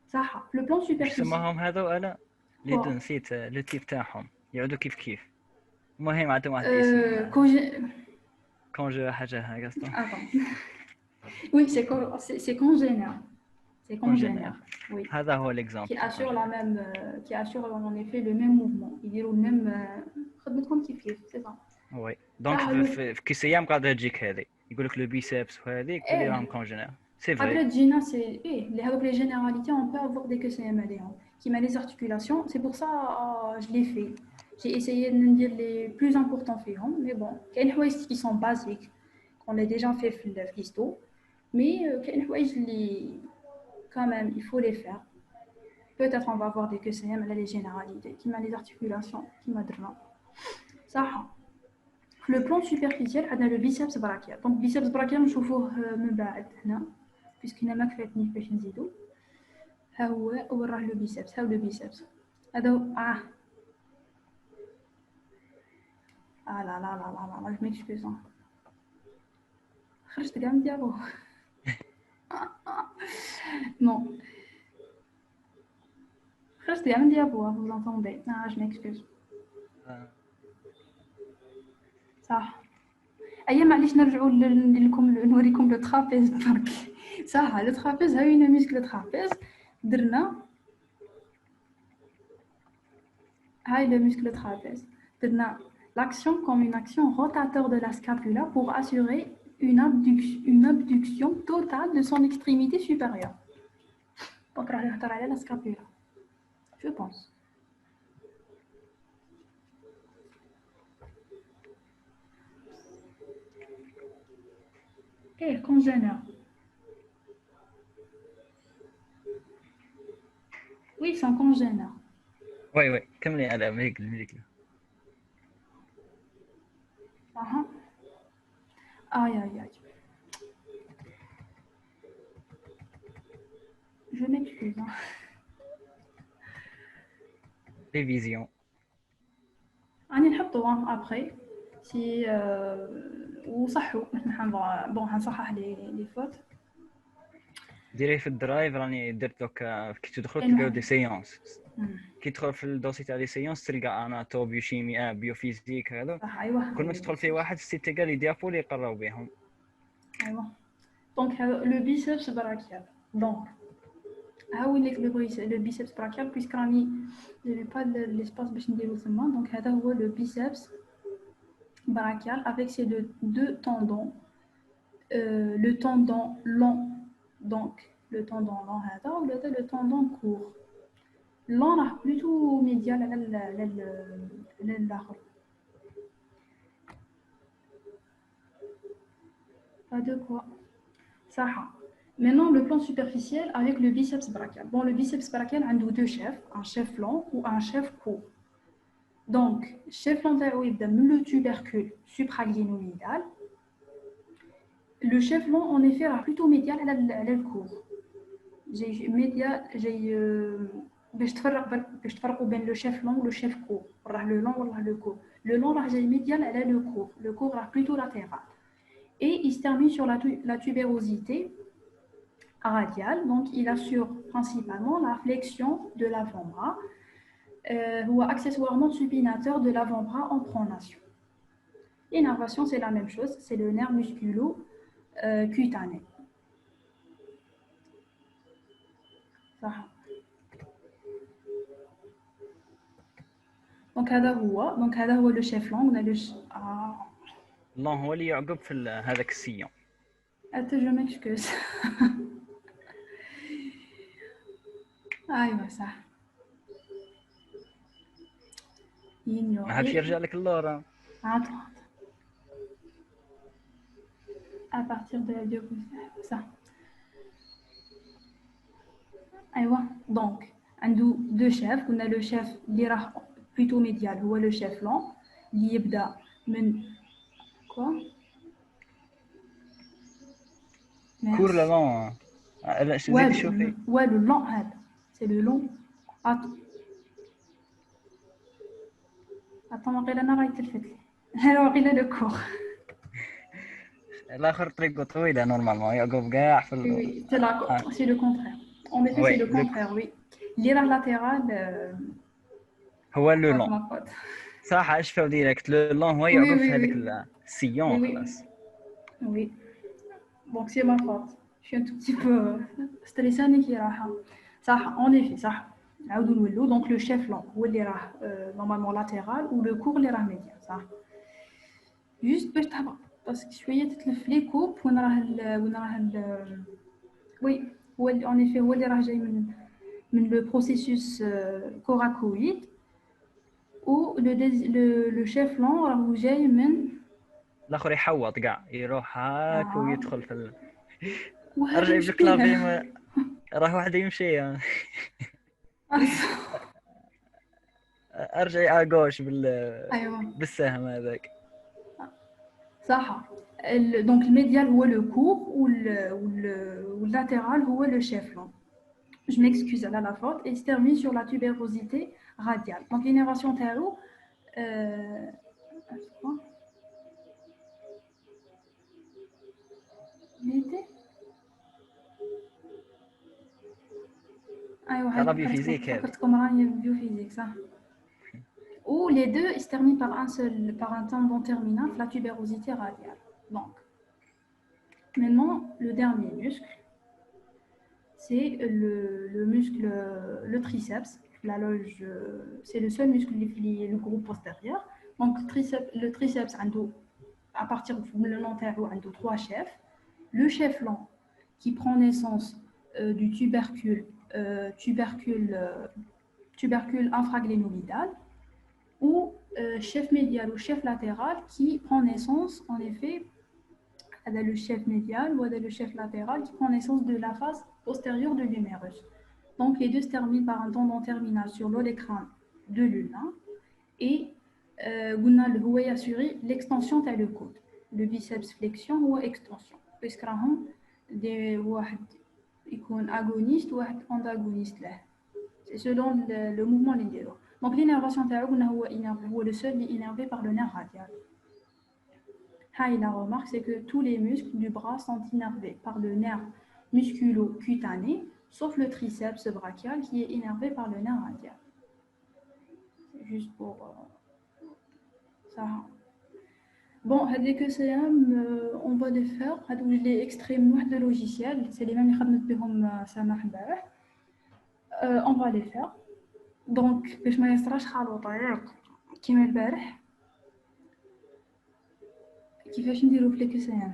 صح. لو بلان سوبرفيسيال سماهم هذا انا اللي نسيت لو تيب تاعهم يعودوا كيف المهم عندهم واحد الاسم كونجو حاجه هكا وي سي كونجينير وي هذا هو ليكزامبل qui assure en effet le même mouvement يديروا الميم خدمتكم كيف سي صح. وي دونك في كيس ايام قاعده تجيك هذه يقول لك لو بيسبس وهذيك اللي راهم كونجينير. C'est vrai. Après, Gina, c'est les généralités, on peut avoir des QCM qui m'a les articulations. C'est pour ça je l'ai fait. J'ai essayé de dire les plus importants faits, mais bon, il y a des choses qui sont basiques, qu'on a déjà fait dans le histo, mais il y a des choses quand même, il faut les faire. Peut-être on va avoir des QCM, les généralités, qui m'a les articulations, qui m'a drôle. Ça. Le plan superficiel, on a le biceps brachial. Donc, biceps brachial, je trouve me puisqu'il n'a pas fait ni باش نزيدو ها هو وراه لو بيسبس. ها لو بيسبس هذا لا لا لا لا لا je m'excuse خرجت كاع من ديالو نو خرجت كاع من ديالو vous entendez je m'excuse صح. ايا معليش نرجعوا نوريكم لو ترابيز برك. صح. لو ترابيز هاي une muscle trapèze درنا هاي le muscle trapèze درنا l'action comme une action rotateur de la scapula pour assurer une abduction totale de son extrémité supérieure. Donc راح نهضر على la scapula je pense. Congénère. Oui, c'est un congénère. Oui, كملي على مليك. Aïe. Je m'excuse. Révision. أنا نحطوها après si وصحوا بون هنصحح لي فوت. ديري في الدرايف راني درت دوكا كي تدخل تلقاو دي سيونس كي تدخل في الدوسي تاع لي سيونس تلقى اناتو بيوشيمي بيوفيزيك هذا ايوا كل ما تدخل فيه واحد السيت تلقى لي ديابو اللي يقراو بهم. ايوا دونك لو بيسبس براكيال. دونك ها وين لك لو بيسبس براكيال بويسك راني جي با ليسباس باش نديرو تما. دونك هذا هو لو بيسبس brachial avec ces deux tendons. Le tendon long, donc le tendon long هذا ولا le tendon court. Long راه plutôt médial للآخر. Pas de quoi. Ça. Maintenant, le plan superficiel avec le biceps brachial. Bon, le biceps brachial a deux chefs, un chef long ou un chef court. Donc, chef long thyroïde le tubercule supraglenoïdal. Le chef long, en effet, est plutôt médial à le court. J'ai médial, باش تفرقوا بين le chef long ou le chef court. Le long ou le court. Le long, j'ai médial à le court. Le court est plutôt latéral. Et il se termine sur la tubérosité radiale. Donc, il assure principalement la flexion de l'avant-bras ou accessoirement supinateur de l'avant-bras en pronation. L'innervation, c'est la même chose. C'est le nerf musculo-cutané. Donc, هذا هو le chef long. On a le long هو اللي يعقب في هذاك السيون. Attends, je m'excuse. ايوه صح. ما حبش يرجع لك اللورا. Attends. À partir de la diapositive, ça. ايوه. Donc, عنده deux chefs. On a le chef اللي راه plutôt médial هو le chef long اللي يبدا من quoi كور لا لون. لا زيد شوفي. Ouais, le long هذا. C'est le long. Attends, واقيلا انا راهي تلفت لي. انا واقيلا لو كور. الاخر طريقه طويله نورمالمون يعقب كاع في c'est le contraire. En effet, c'est le contraire, oui. L'ira latéral هو لو لون. صح اشفاو ديريكت لو لون هو يعقب في هذاك السيون خلاص. Oui. Donc c'est ma faute. Je suis un tout petit peu stressée نيكي راحه. صح en effet صح. نعاودو نولو. Donc le chef long هو اللي راه normalement latéral ou le court اللي راه médial صح. Juste باش تهبط parce que شويه تتلف لي كوب وين راه oui هو en effet هو اللي راه جاي من le processus coracoïde ou le chef long راهو جاي من الاخر يحوط كاع يروح هاك ويدخل في ارجع بالكلافي راه واحد يمشي ارجع اغوش بالسهم هذاك صح. Donc le médial هو le court ou le latéral هو le chef long. Je m'excuse, elle a la faute. Et se termine sur la tubérosité radiale. Donc l'innervation théro. la biophysique. Biophysique, ça. Où les deux ils se terminent par un tendon terminal, la tubérosité radiale. Donc, maintenant, le dernier muscle, c'est le muscle, le triceps. La loge, c'est le seul muscle qui est le groupe postérieur. Donc, le triceps, à partir du long terme, a trois chefs. Le chef long qui prend naissance du tubercule infraglénoïdal, ou chef médial ou chef latéral qui prend naissance, en effet, le chef médial ou le chef latéral qui prend naissance de la face postérieure de l'humérus. Donc les deux se terminent par un tendon terminal sur l'olecrane de l'ulna et on a assuré l'extension de le coude. Le biceps flexion ou extension. Puisque des واحد يكون agoniste ou antagoniste là. C'est selon le mouvement اللي نديرو. Donc l'innervation تاعو قلنا هو le seul qui est innervé par le nerf radial. La remarque, c'est que tous les muscles du bras sont innervés par le nerf musculo-cutané, sauf le triceps brachial qui est innervé par le nerf radial. C'est juste pour ça. Bon, que c'est on va les faire. Les extraits de logiciel, c'est les mêmes on va les faire. Donc, باش ما يصراش خلوطه كيما البارح كيفاش نديرو في الكسان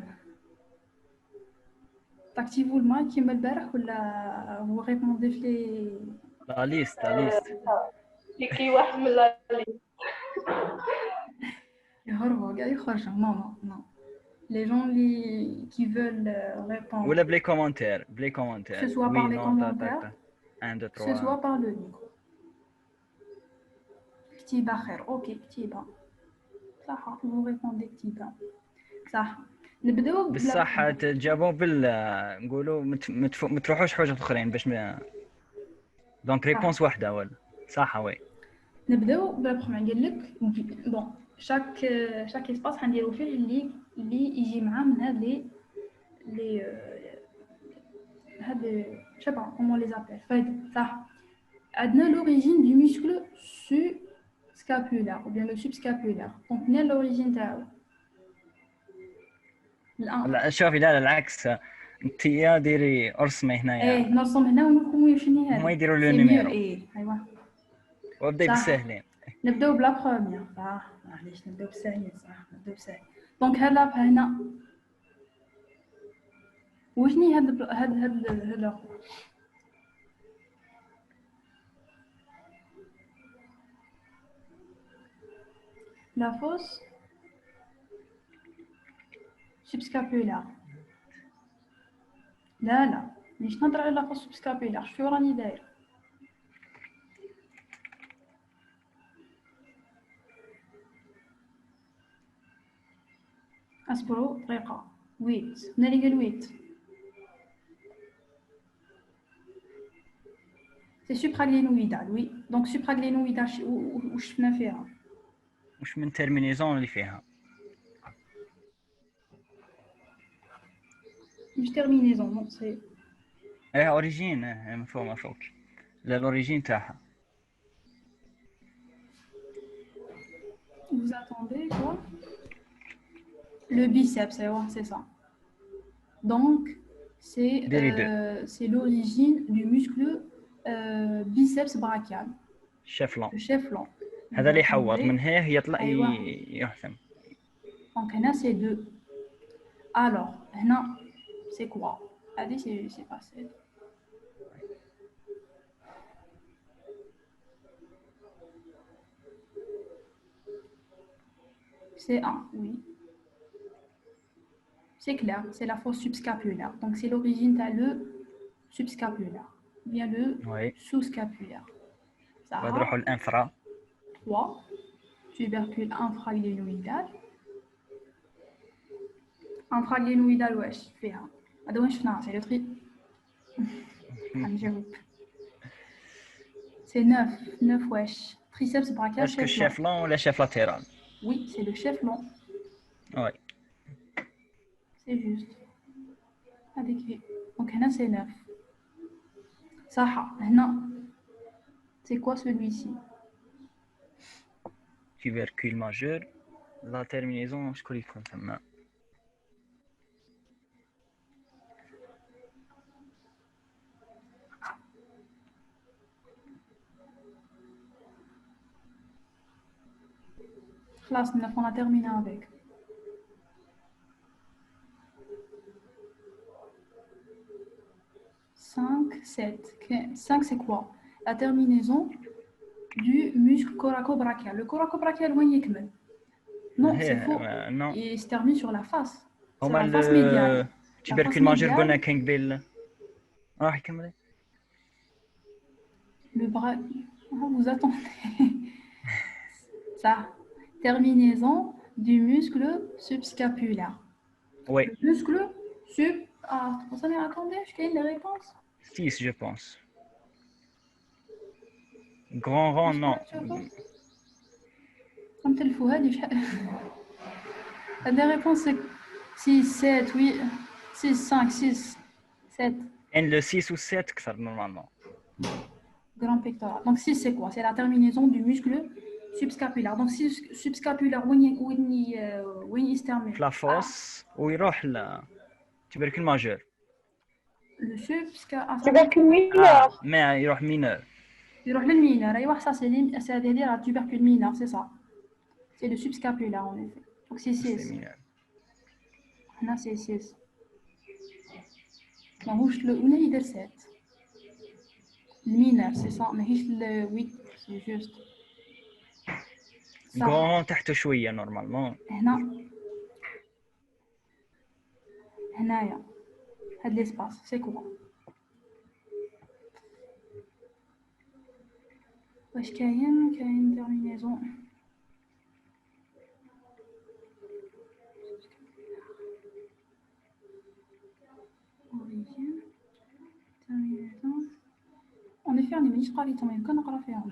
تاكتيفوا المايك كيما البارح ولا vous répondez في لي لا ليست كي واحد من لا ليست يهربوا قاعد يخرجوا نو les gens qui veulent répondre ولا بلي كومونتير que ce soit par les commentaires 1 2 que ce 3 soit par le micro كتيبة خير اوكي كتيبة صح vous répondez كتيبة صح نبداو بصح تجاوبوا نقولوا ما تروحوش حاجات اخرين باش دونك ريبونس واحده ولا صح وي نبداو بلا بروميير قال لك بون شاك اسباس حنديرو فيه اللي يجي معاه من هاد لي هاد شبا كومون لي زابيل فايد صح عندنا لوريجين دو ميسكل سكابولار ou bien le subscapulaire دونك هنا لوريجين تاعو لا شوفي لا العكس انت يا ديري ارسمي هنايا ايه نرسم هنا ونكون يشني هذا هما يديروا لو نيميرو ايه ايوا وابداي بالسهلين نبداو بلا بروميير صح معليش نبداو بالسهلين صح نبداو بالسهل دونك هاد لاب هنا وشني هاد la fosse subscapulaire لا مش نهضر على la fosse subscapulaire شو راني داير اصبروا دقيقه ويت هنا اللي قال ويت سي supraglenoïdal وي دونك supraglenoïdal واش شفنا فيها واش من تيرمينيزون اللي فيها مش تيرمينيزون نو سي اوريجين مفهوم فوق لا لوريجين تاعها vous attendez quoi le biceps c'est ça donc c'est l'origine du muscle biceps brachial chef-long هذا اللي يحوط من هنا يطلع يحسم donc هنا c'est 2 alors هنا c'est quoi هذه c'est facile c'est 1 oui c'est clair c'est la fosse subscapulaire donc c'est l'origine t'as le subscapulaire bien le sous-scapulaire ça va نروحوا الانفرا 3 tubercule infraglénoïdal infraglénoïdal واش فيها هذا واش شفناه سي لو تري غنجاوب سي 9 واش triceps brachial est-ce que chef long ou le chef latéral oui c'est le chef long oui c'est juste هذيك donc هنا c'est 9 صح هنا c'est quoi celui-ci tubercule majeur la terminaison شكون يكون تما خلاص on a terminé avec cinq, 5 c'est quoi la terminaison du muscle coracobrachial le coracobrachial وين يكمل non c'est faux non il se termine sur la face c'est la face médiane tubercule majeur قلنا كان قبل راح يكمل le bras vous attendez ça terminaison du muscle subscapulaire oui le muscle attendez je gagne les réponses 6 je pense grand rond non comme tel fou la réponse c'est 6 7 8 6 5 6 7 et le 6 ou 7 كثر normalement grand pectoral donc 6 c'est quoi c'est la terminaison du muscle subscapulaire donc subscapulaire وين يستعمل في لا فوس ويروح ل tubercule majeur le tubercule mineur mais يروح mineur يروح للمينار ايوا ça c'est la tubercule mineur c'est ça c'est le subscapulaire en effet donc c'est 6 هنا c'est 6 ماهوش ولا يدير 7 المينر سي صا ماهيش 8 سي جوست غون تحته شويه نورمالمون هنايا هاد ليسباس سي كوا واش كاين تيرمينيزون origine terminaison en effet انا مانيش قريتهم يمكن نقرا فيهم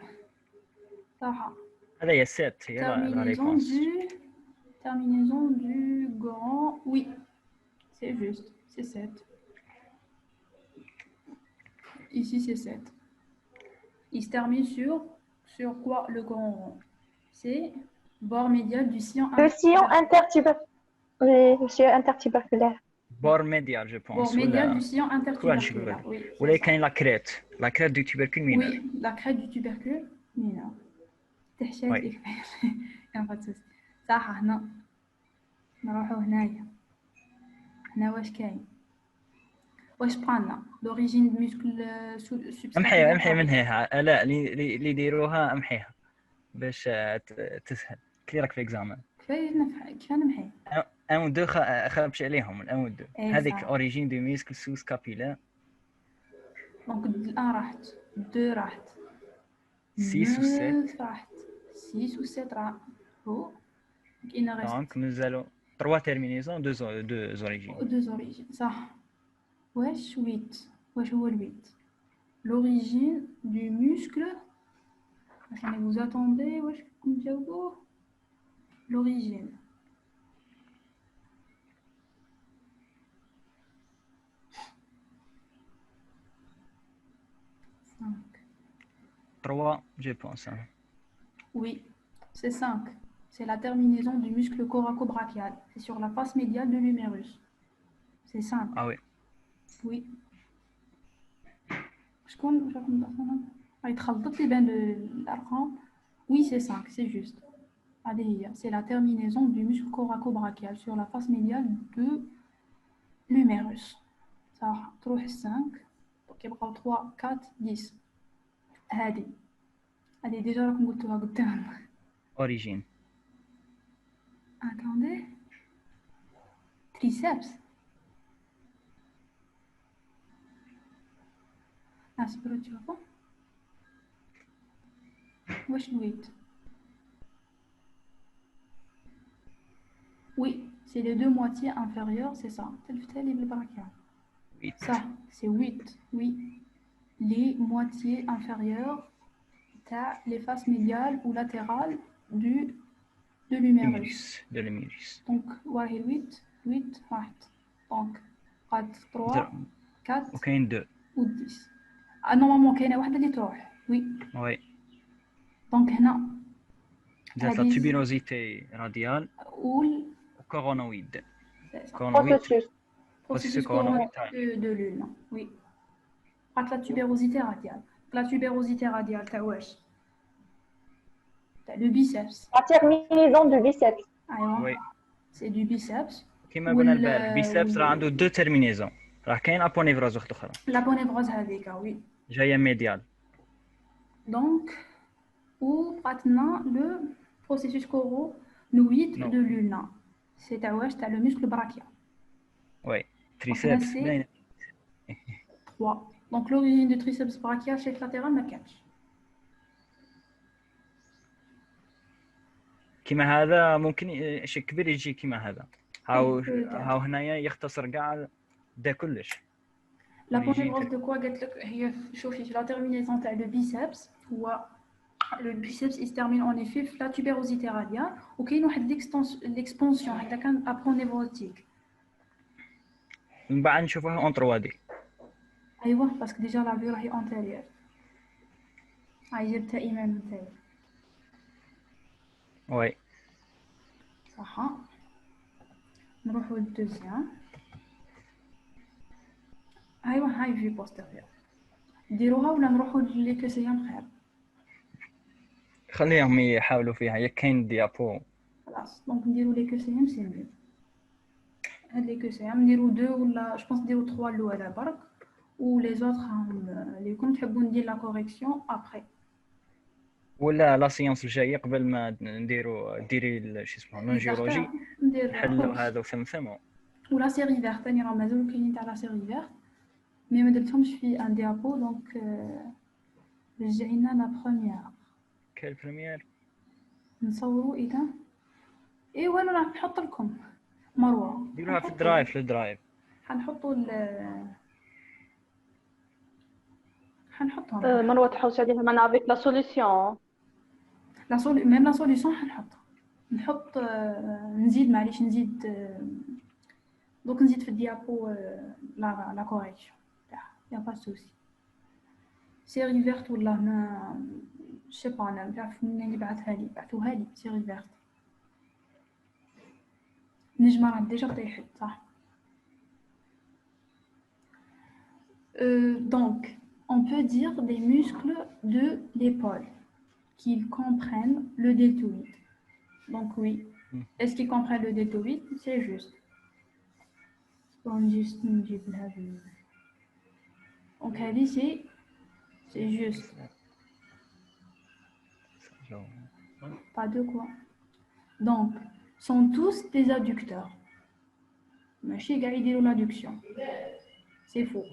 صراحه هذا هي 7 هي لا ريبونس terminaison du grand oui c'est juste c'est 7 ici c'est 7 il se termine sur quoi le grand rond c'est bord médial du sillon intertuberculaire bord médial je pense bord médial du sillon intertuberculaire oui ولا كاين لا crête du tubercule mineur oui la crête du tubercule mineur تحشات لي كان فاتس صح هنا نروحو هنايا هنا واش كاين واش بقالنا لوريجين ميسكل امحي من هيها لا اللي يديروها امحيها باش تسهل كليرك في الاكزامان كيف نمحي ان و دو خربش عليهم الان و دو هذيك اوريجين دو ميسكل سوس كابيلار دونك الان راحت دو راحت 6 و 7 راحت 6 و 7 راح هو كاين غير دونك مازالو 3 تيرمينيزون دو زوريجين صح واش 8 واش هو 8 l'origine du muscle attendez vous attendez واش نجاوبوه l'origine 3 je pense oui c'est 5 c'est la terminaison du muscle coraco-brachial c'est sur la face médiale de l'humérus c'est 5 ah oui oui شكون يتخلط لي بين الارقام oui c'est 5 c'est juste هذه هي c'est la terminaison du muscle coraco-brachial sur la face médiale de l'humérus صح تروح 5 كيبقاو 3 4 10 هذه ديجا راكم قلتوها قدام origine attendez triceps اصبروا تشوفوا واش نويت oui c'est les deux moitiés inférieures c'est ça تلفتالي بالبراكيال ça c'est 8 oui les moitiés inférieures t'as les faces médiales ou latérales de l'humérus donc واحد 8 واحد donc قد 3 4 وكاين 2 و 10 نورمالمون كاينه واحده اللي تروح وي دونك هنا جات لا تيبيروزيتي راديال وكورونويد processus coronoïde de lune oui قالت la tubérosité radiale la tubérosité radiale تاع واش تاع le biceps la terminaison du biceps ايوا c'est du biceps كيما قلنا البارح البيسبس راه عنده دو تيرمينيزون راه كاين ابونيفروز واحده اخرى لابونيفروز هذيك وي جايه ميديال دونك و بقاتنا لو بروسيسوس كورونويد دو لونا سي تاع واش تاع لو مسكل براكيال وي تريسيبس باين 3 دونك لوريجين دو تريسيبس براكيال شيك لاتيرال ما كانش كيما هذا ممكن شي كبير يجي كيما هذا هاو هنايا يختصر كاع دا كلش لا بونيفروز دو كوا قالت لك هي شوفي في لا تيرمينيزون تاع لو بيسبس هو لو بيسبس يسترمين اون ايفي في لا تيبيروزيتي راديال وكاين واحد ليكسبونسيون هكذا كان ابونيفروتيك من بعد نشوفوها اون 3 دي ايوا باسكو ديجا لا في راهي اونتيريور هاي جبتها ايمان نتايا وي صح نروحو للدوزيام ايوا هاي في بوستيريور نديروها ولا نروحو لي كوسيام خير خليهم يحاولوا فيها يا كاين ديابو خلاص دونك نديرو لي كوسيام سي ميو هذه que c'est نديرو 2 ولا je pense نديرو 3 الاولى برك و les autres اللي كنت تحبوا ندير la correction après. ولا لا سيونس الجايه قبل ما ديري شو اسمه نونجيولوجي نحلوا هذا وثمثموا. ولا سيري فيرت ثاني راه مازالوا كاينين تاع لا سيري فيرت مي ما درتهمش في ان ديابو دونك رجعينا لا بروميير. كال بروميير نصوروا اذا ايوا انا راح نحط لكم مروه ديروها في الدرايف حنحطوا حنحطها مروه تحوس عليها من افيك لا سوليسيون ميم لا سوليسيون نحط نزيد معليش نزيد دوك نزيد في الديابو لا كوريكسيون تاعها يا با سوسي. سيري فيرت والله ما شي با انا نعرف منين بعثوها لي سيري فيرت نجمة راه ديجا طيحت صح. Donc on peut dire des muscles de l'épaule qui comprennent le deltoïde. Donc oui, est-ce qu'ils comprennent le deltoïde? C'est juste. Donc c'est juste. Pas de quoi. Donc, sont tous des adducteurs. ماشي قاعد يديروا l'adduction. C'est faux.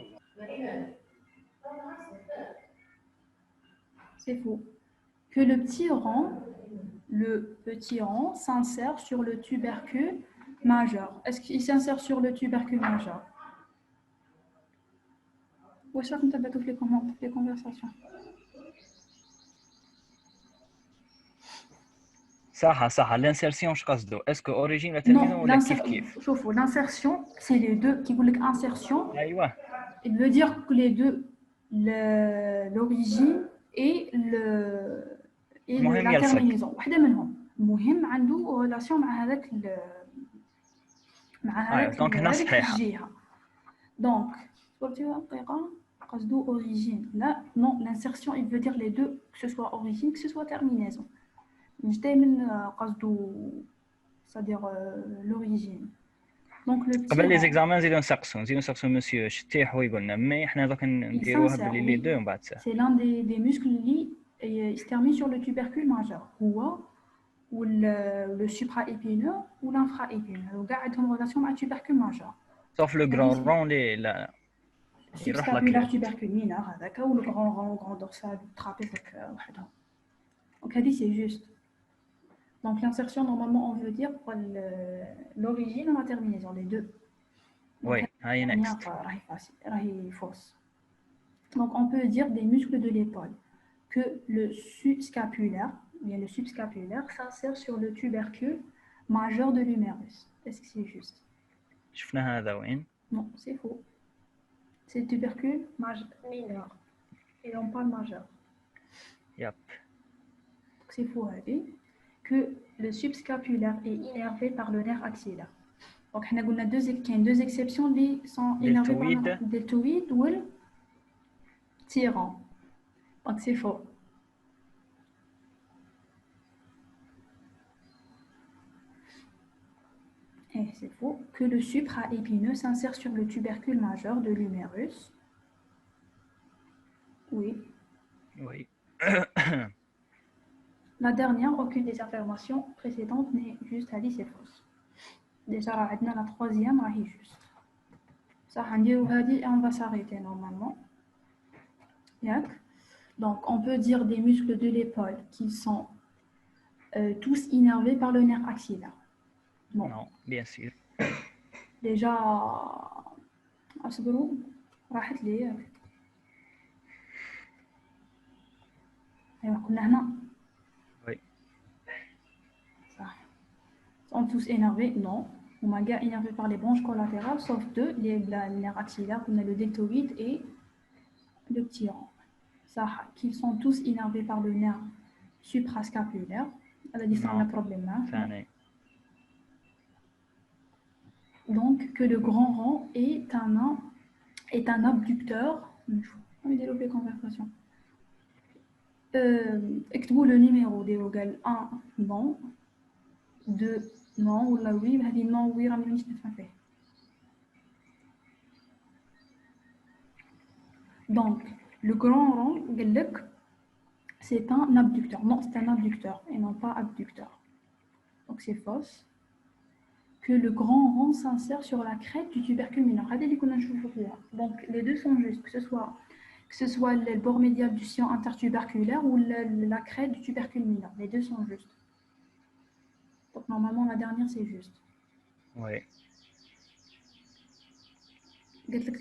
C'est faux. Que le petit rond s'insère sur le tubercule majeur. Est-ce qu'il s'insère sur le tubercule majeur? واش راكم تبعتوا في les conversations؟ صح الانسيرسيون اش قصدو اسكو اوريجين ولا تيرمينون ولا كيف شوفوا l'insertion c'est les deux qui يقول لك insertion. ايوه il veut dire que les deux l'origine et la terminaison واحده منهم مهم عنده ريلاسيون مع هذاك دونك هنا صحيحه donc صورتيها دقيقه قصدو origine là non l'insertion il veut dire les deux que ce soit origine que ce soit terminaison مش دائما قصدو c'est-à-dire l'origine. Donc le قبل لي زيكزامان نزيدو نسقسو مسيو شتيح هو يقولنا مي حنا دوك نديروها باللي لي دو من بعد c'est l'un des muscles اللي se termine sur le tubercule majeur هو le supraépineux ou l'infraépineux وكاع عندهم relation مع tubercule majeur sauf le grand rond اللي لا يروح لك tubercule mineur هذاك و le grand dorsal trapèze وحدهم. Donc هذه c'est juste. Donc l'insertion, normalement, on veut dire l'origine et la terminaison, les deux. Oui, next. Fausse. Donc on peut dire des muscles de l'épaule que le subscapulaire s'insère sur le tubercule majeur de l'humérus. Est-ce que c'est juste? شفنا هذا وين؟ Non, c'est faux. C'est le tubercule mineur. Et on parle majeur. Yep. Donc c'est faux, que le subscapulaire est innervé par le nerf axillaire. Donc, on a deux exceptions qui sont innervées par le deltoïde ou le tyran. Donc, c'est faux. Et c'est faux que le supraépineux s'insère sur le tubercule majeur de l'humérus. Oui. Oui. La dernière, aucune des affirmations précédentes n'est juste. Ali, c'est fausse. Déjà, la troisième, est juste. Ça, on va s'arrêter normalement. Donc, on peut dire des muscles de l'épaule qui sont tous innervés par le nerf axillaire. Bon. Non, bien sûr. Déjà, أصبروا راحت لي. أيوة كنا هنا. Sont tous énervés? Non. On m'a gars énervé par les branches collatérales, sauf deux, les nerfs axillaires, on a le deltoïde et le tyran. Ça, qu'ils sont tous énervés par le nerf suprascapulaire. Elle a dit ça, on a un problème là. Donc, que le grand rond est un abducteur. On va développer la conversation. اكتبوا le numéro ديالو 1 non 2 non ولا oui هذه non oui راه مانيش نفهم فيه Donc, le grand rond, c'est un abducteur. Non, c'est un abducteur et non pas abducteur. Donc, c'est fausse. Que le grand rond s'insère sur la crête du tubercule mineur. Donc, les deux sont justes, que ce soit le bord médial du sillon intertuberculaire ou la crête du tubercule mineur. Les deux sont justes. Donc, normalement, la dernière, c'est juste. Oui.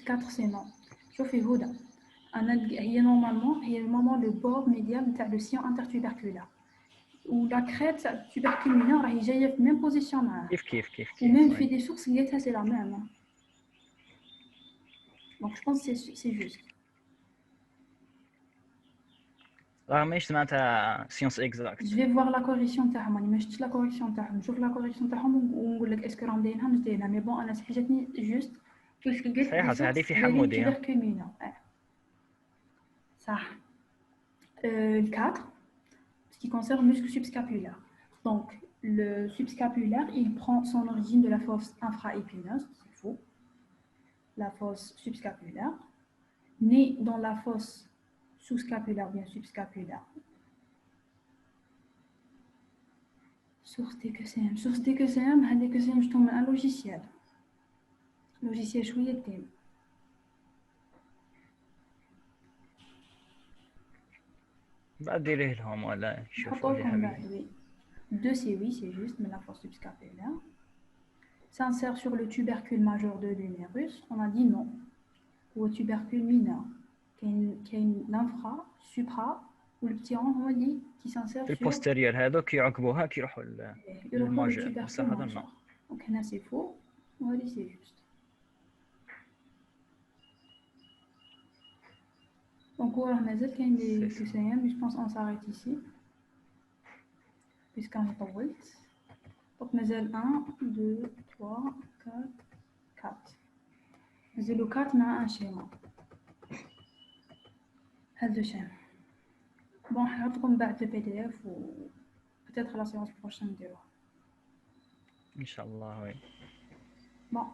4, c'est non. Chauffez Houda. Normalement, le bord médial du sillon intertuberculaire. Ou la crête tubercule mineur, il y a la même position. كيف. Et même fait des sources, c'est la même. Donc, je pense que c'est juste. ماشي معناتها سيونس اكزاكت. Je vais voir la correction تاعهم، يعني ما شفتش la correction تاعهم، نشوف la correction تاعهم ونقول لك اسكو راهم دايرينها مش دايرينها، مي بون انا حاجتني جوست كيف قلت صحيحة هذه في حمودي. صح. Le 4, ce qui concerne le muscle subscapulaire. Donc, le subscapulaire, il prend son origine de la fosse infraépineuse, c'est faux. La fosse subscapulaire, né dans la fosse sous-scapulaire, bien subscapulaire. Source DQCM. Source DQCM, je tombe un logiciel. Logiciel chouïette. بعد ديريه لهم ولا يشوفوا لي حبيبي. 2 c'est oui, c'est juste, mais la force subscapulaire s'insère sur le tubercule majeur de l'humérus. On a dit non. Ou au tubercule mineur, qui est l'infra, supra, ou le petit rond qui s'insère sur le postérieur. هذوك يعقبوها كي يروحوا للماجور. بصح هذا non. Donc هنا c'est faux, وهذه c'est juste. Donc on a mazal كاين des QCM, mais je pense qu'on s'arrête ici. Puisqu'on est en volt. Donc, mazal 1, 2, 3, 4, 4. Mazal le 4, on a un schéma. هذا schéma. Bon, je vais vous mettre le PDF ou peut-être la séance prochaine. Inch'Allah, oui. Bon.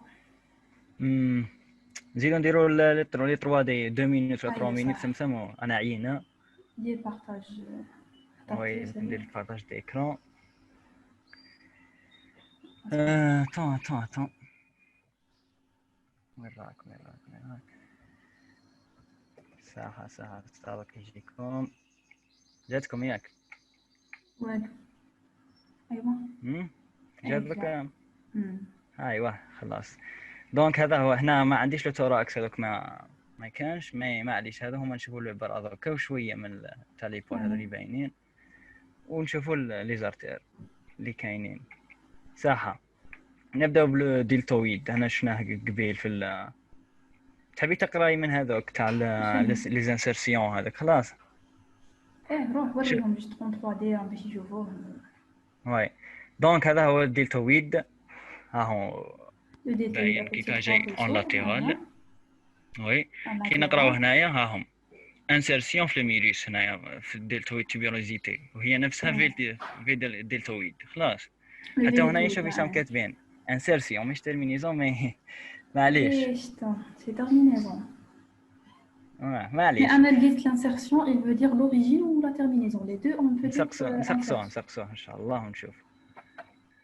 نزيدو نديرو لي 3 دي 2 مينوت ولا 3 مينوت سمسمو انا عيينا. دير بارطاج. وي ندير بارطاج d'écran. Attends. وين راك ساعة استاذك يجيكم. جاتكم ياك؟ وين؟ أيوة. جاتك؟ أيوة خلاص. دونك هذا هو. هنا ما عنديش لوتوراكس هذوك ما كانش ما عليش. هذا هما نشوفوا العبر هذوك وشوية من تاع لي بول هذو اللي باينين ونشوفوا لي زارتير اللي كاينين. صحة. نبداو بالديلتويد. هنا شفناه قبيل في تحبي تقراي من هذوك تاع لي زانسيرسيون هذاك خلاص. روح وريهم باش تكون 3 دي باش يشوفوه. وي دونك هذا هو الديلتويد. ها هو باين كي جاي اون لاتيرال. وي كي نقراو هنايا ها هم انسيرسيون في الميريس هنايا في الديلتويد تيبيروزيتي وهي نفسها في الديلتويد خلاص. حتى هنا شوفي شام كاتبين انسيرسيون مش تيرمينيزون معليش سي تيرمينيزون. معليش. انا لقيت l'ansertion il veut dire l'origine ou la terminaison les deux on peut نسقسوه ان شاء الله ونشوف.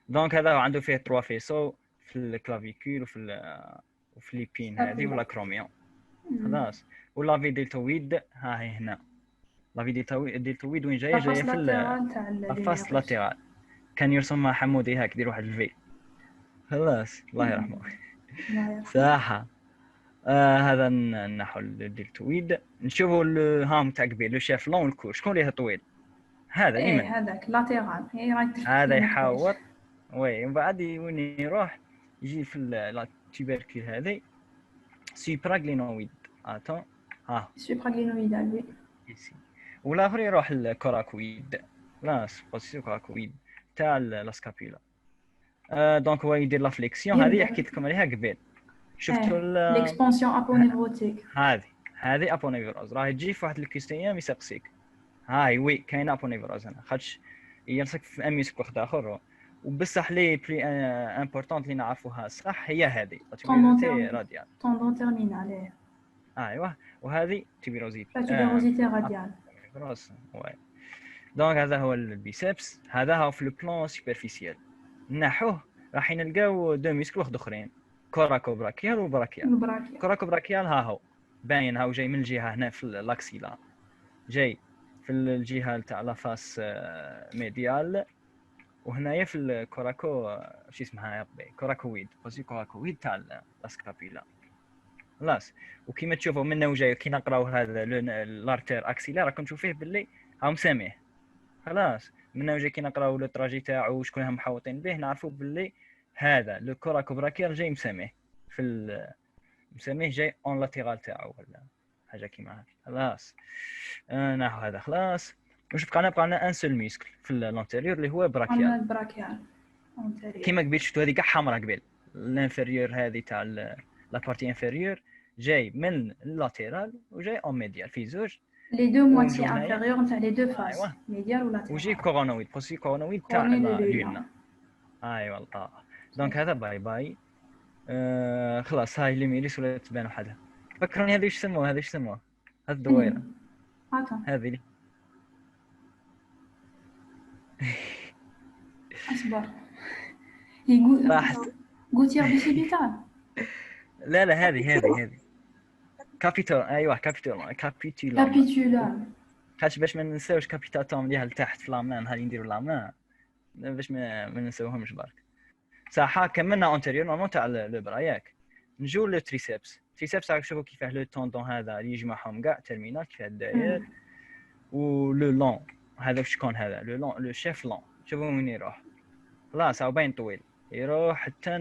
دونك هذا عنده فيه 3 فيسو في الكلافيكول وفي ليبين هذه ولا كروميون خلاص. واللافي ديلتويد ها هي هنا. لافي ديلتويد وين جايه في الفاس لاتيرال. كان يرسمها حمودي هاك يدير واحد الفي خلاص الله يرحمه. صحة. هذا النحو الديلتويد. نشوفوا الهام تاع قبيل لو شاف لون الكور شكون اللي طويل هذا ايمن هذاك لاتيرال هذا يحاور. وي من بعد وين يروح يجي في لا تيبركل هذه سوبراغلينويد. اتون سوبراغلينويد وي والاخر يروح الكوراكويد. خلاص بوزيسيون كوراكويد تاع لاسكابيولا. دونك هو يدير لا فليكسيون هذه حكيت لكم عليها قبل. شفتوا ليكسبانسيون ابونيفروتيك هذه ابونيفروز راهي تجي في واحد الكيستيام يسقسيك. هاي وي كاينه ابونيفروز هنا خاطش يلصق في اميسك واحد اخر وبصح لي بلي امبورطونت اللي نعرفوها صح هي هذه راديال طوندون تيرمينال. ايوه وهذه تيبيروزيتي تيبيروزيتي راديال راس واي. دونك هذا هو البيسبس، هذا هو في البلان سوبرفيسيال. نحوه راح نلقاو دو ميسكل واحد اخرين، كوراكوبراكيال وبراكيال. كوراكوبراكيال ها هو باين، ها هو جاي من الجهه هنا في الاكسيلا، جاي في الجهه تاع لافاس ميديال، وهنايا في الكوراكو شو اسمها يا ربي، كوراكويد، بوزي كوراكويد تاع الاسكابيلا. خلاص وكيما تشوفوا منه وجاي كي نقراو هذا الارتير اكسيلا راكم تشوفوه باللي هاهم ساميه. خلاص منه وجاي كي نقراو لو تراجي تاعو وشكون هم محوطين به نعرفوا باللي هذا لو كوراكوبراكيال جاي مساميه في مساميه جاي اون لاتيرال تاعو ولا حاجه كيما هكا. خلاص ناخذ هذا خلاص. واش بقى لنا ان سول ميسكل في الانتيريور اللي هو براكيال. كيما قبيل شفتوا هذه كاع حمراء قبيل، الانفيريور هذه تاع لا بارتي انفيريور جاي من اللاتيرال وجاي اون ميديال في زوج لي دو موتي انفيريور نتاع لي دو فاس ميديال ولا لاتيرال، وجي كورونويد بوسي كورونويد تاع اليونا. اي والله. دونك هذا باي باي. خلاص هاي اللي ميريس ولا تبان وحدها. فكروني هذه ايش سموها، هذه ايش سموها، هذه الدويره هذه اصبر يقول غوتير بيسيبيتال. لا هذه كابيتول. ايوه كابيتولا خاطش باش ما ننساوش كابيتاتوم اللي لتحت في لامان، هذه نديروا لامان باش ما ننساوهمش برك. صح كملنا انتيريور نورمال تاع لو ياك. نجو لو تريسيبس راك شوفوا كيفاه لو توندون هذا اللي يجمعهم كاع تيرمينال كيفاه داير، ولو لون هذا شكون هذا لو شيف لون شوفوا وين يروح. خلاص هو باين طويل يروح حتى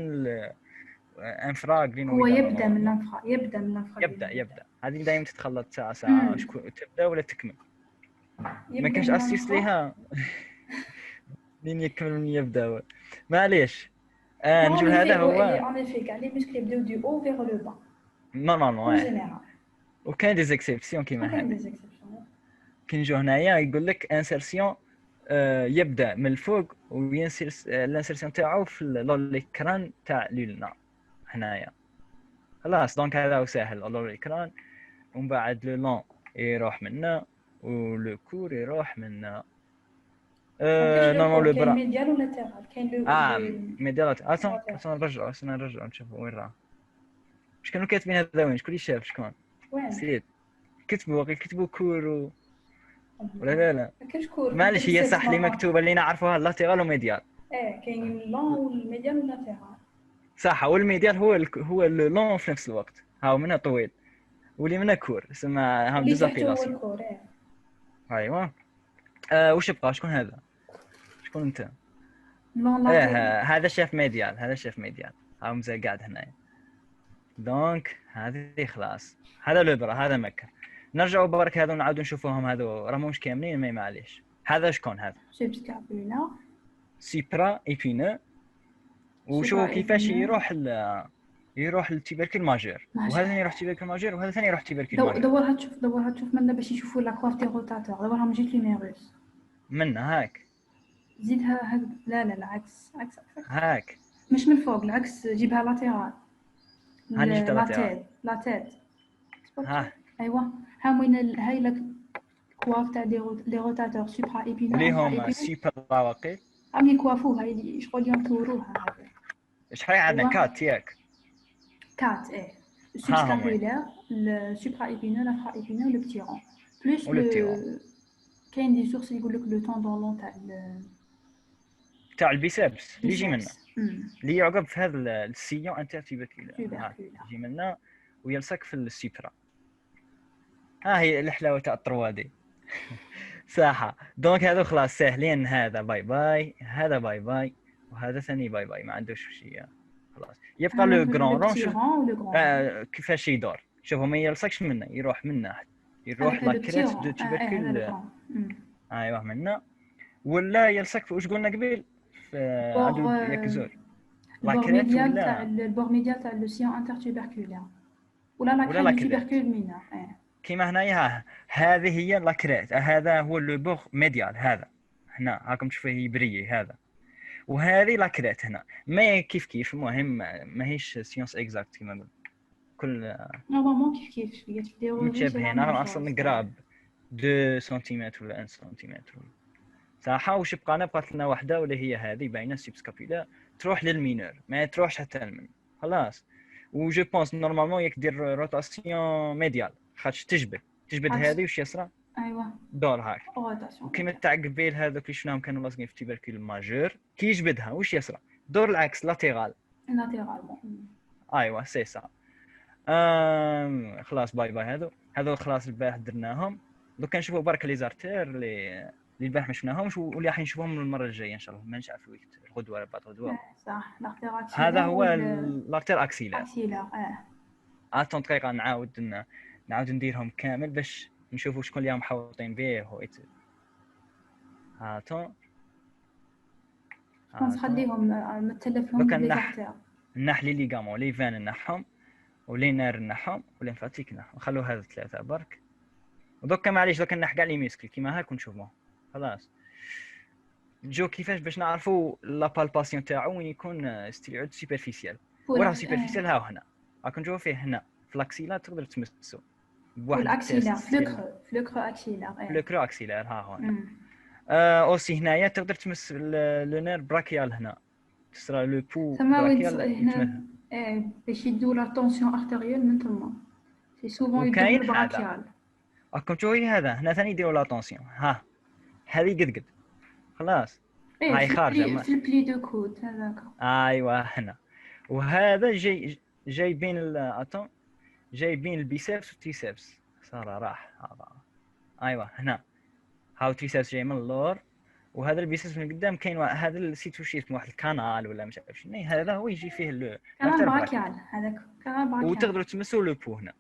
انفراغ هو يبدا من الانفراغ يبدا هذه دائما تتخلط ساعه شكون تبدا ولا تكمل، ما كانش اسيست ليها منين يكمل منين يبدا معليش. نجيب هذا هو انا في كاع لي ميسكل يبداو دو او فيغ لو با نورمالمون وكاين دي زيكسيبسيون كيما هذه. كي نجو هنايا يقول لك انسيرسيون يبدا من الفوق وينسير الانسيرسيون تاعو في لوليكران تاع لولنا هنايا. خلاص دونك هذا هو ساهل لوليكران، ومن بعد لو لون يروح منا ولو كور يروح منا. نورمال لو برا ميديال ولا لاتيرال كاين لو ميديال. نرجعوا نشوفوا وين راه. واش كانوا كاتبين هذا وين؟ شكون اللي شاف شكون؟ وين كتبوا كور ولا لا كاينش كور معليش هي صح اللي مكتوبه اللي نعرفوها لاتيرال وميديال. كاين لون والميديال واللاتيرال صح. والميديال هو لون في نفس الوقت، هاو منها طويل واللي منها كور اسمه هام ديزابيلاسيون. ايوا واش بقى شكون هذا؟ شكون انت؟ هذا شاف ميديال هاو مازال قاعد هنايا. دونك هذه خلاص هذا لوبرا هذا مكه. نرجعوا برك هذا ونعاودوا نشوفوهم هذو راهم مش كاملين ما معليش. هذا شكون هذا؟ سيبسكابولا سيبرا ايبينو. وشوفوا كيفاش يروح للتيبركل ماجور، وهذا ثاني يروح تيبركل ماجور وهذا ثاني يروح تيبركل ماجور. دورها تشوف منا باش يشوفوا لا كواف دي روتاتور. دورها من جهه ليميروس منا هاك زيدها هاك. لا العكس هاك مش من فوق العكس جيبها لاتيرال. هاني جبت لاتيد ها ايوا ها وين هاي لك كواف تاع لي روتاتور سوبرا ايبينو اللي هما سوبرا واقي عم يكوافوها هاي شغل ينطوروها هذا. اش هاي عندنا كات ياك كات سوبسكابولار السوبرا ايبينو لافرا ايبينو لو بتي رون بلوس كاين دي سورس يقول لك لو طوندون لون تاع البيسبس اللي يجي منه اللي يعقب في هذا السيون انترتيبيكولار يجي منه ويلصق في السيبرا. ها هي الحلاوه تاع الطروادي صح. دونك هذا خلاص ساهلين. هذا باي باي هذا باي باي وهذا ثاني باي باي ما عندوش شيء. خلاص يبقى لو غران رون. كيفاش يدور شوفوا ما يلصقش منه يروح لاكريت دو تيبركل. ايوه منه ولا يلصق واش قلنا قبيل عنده ياك زوج لاكريت ولا البور ميديال تاع لو سيون انترتيبركولار ولا لاكريت تيبركول مينا كيما هنايا. هذه هي لاكريت، هذا هو لو بور ميديال هذا هنا هاكم تشوفوه يبري هذا، وهذه لاكريت هنا ما كيف المهم ماهيش سيونس اكزاكت كيما نقول. كل نورمالمون كيف متشابهين اصلا قراب 2 سنتيمتر ولا 1 سنتيمتر صراحه. وش بقات لنا واحده ولا هي هذه باينه سيبس كابيلا تروح للمينور ما تروحش حتى للمن خلاص. و جو بونس نورمالمون ياك دير روتاسيون ميديال خاطش تجبد هذه وش يصرى ايوه دور هاك. وكيما تاع قبيل هذوك اللي شفناهم كانوا لاصقين في تيبركل ماجور كي يجبدها وش يصرى دور العكس لاتيرال ايوا سي سا. خلاص باي باي هذو خلاص البارح درناهم. دوك كنشوفوا برك لي زارتير اللي البارح ما شفناهمش واللي راح نشوفهم المره الجايه ان شاء الله ما نعرف وقت الغدوه ولا بعد الغدوه. صح لارتير اكسيلار هذا هو لارتير اكسيلار. اتون دقيقه نعاود نديرهم كامل باش نشوفوا شكون اللي محوطين به ويت. هاتو نخليهم متلفهم بالزارتير نحلي لي غامو لي فان نحهم ولي نار نحهم وليمفاتيك نحهم نخلو هذا ثلاثه برك. ودوك معليش دوك نح كاع لي ميسكل كيما هاك ونشوفوهم خلاص. نجو كيفاش باش نعرفوا لا بالباسيون تاعو وين يكون ستيليود سوبرفيسيال. وراه سوبرفيسيال ها هنا راك نجو فيه هنا في الاكسيلا تقدر تمسو بواحد الاكسيلا فلوكرو اكسيلار ها هنا. اوسي هنايا تقدر تمس لو نير براكيال هنا تصرى لو بو براكيال هنا باش يدوا لا طونسيون ارتيريال من تما سي سوفون يدوا البراكيال. راكم تشوفوا هذا هنا ثاني يديروا لا طونسيون ها هذه قد خلاص هاي خارجه في البلي دو كود هذاك ايوا هنا. وهذا جاي بين اتون جاي بين البيسبس والتريسبس صار راح هذا ايوا هنا هاو تريسبس جاي من اللور وهذا البيسبس من قدام كاين هذا السيت وش اسمه واحد الكانال ولا مش عارف شنو هذا هو يجي فيه كانال براكيال هذاك كانال براكيال وتقدروا تمسوا لو بو هنا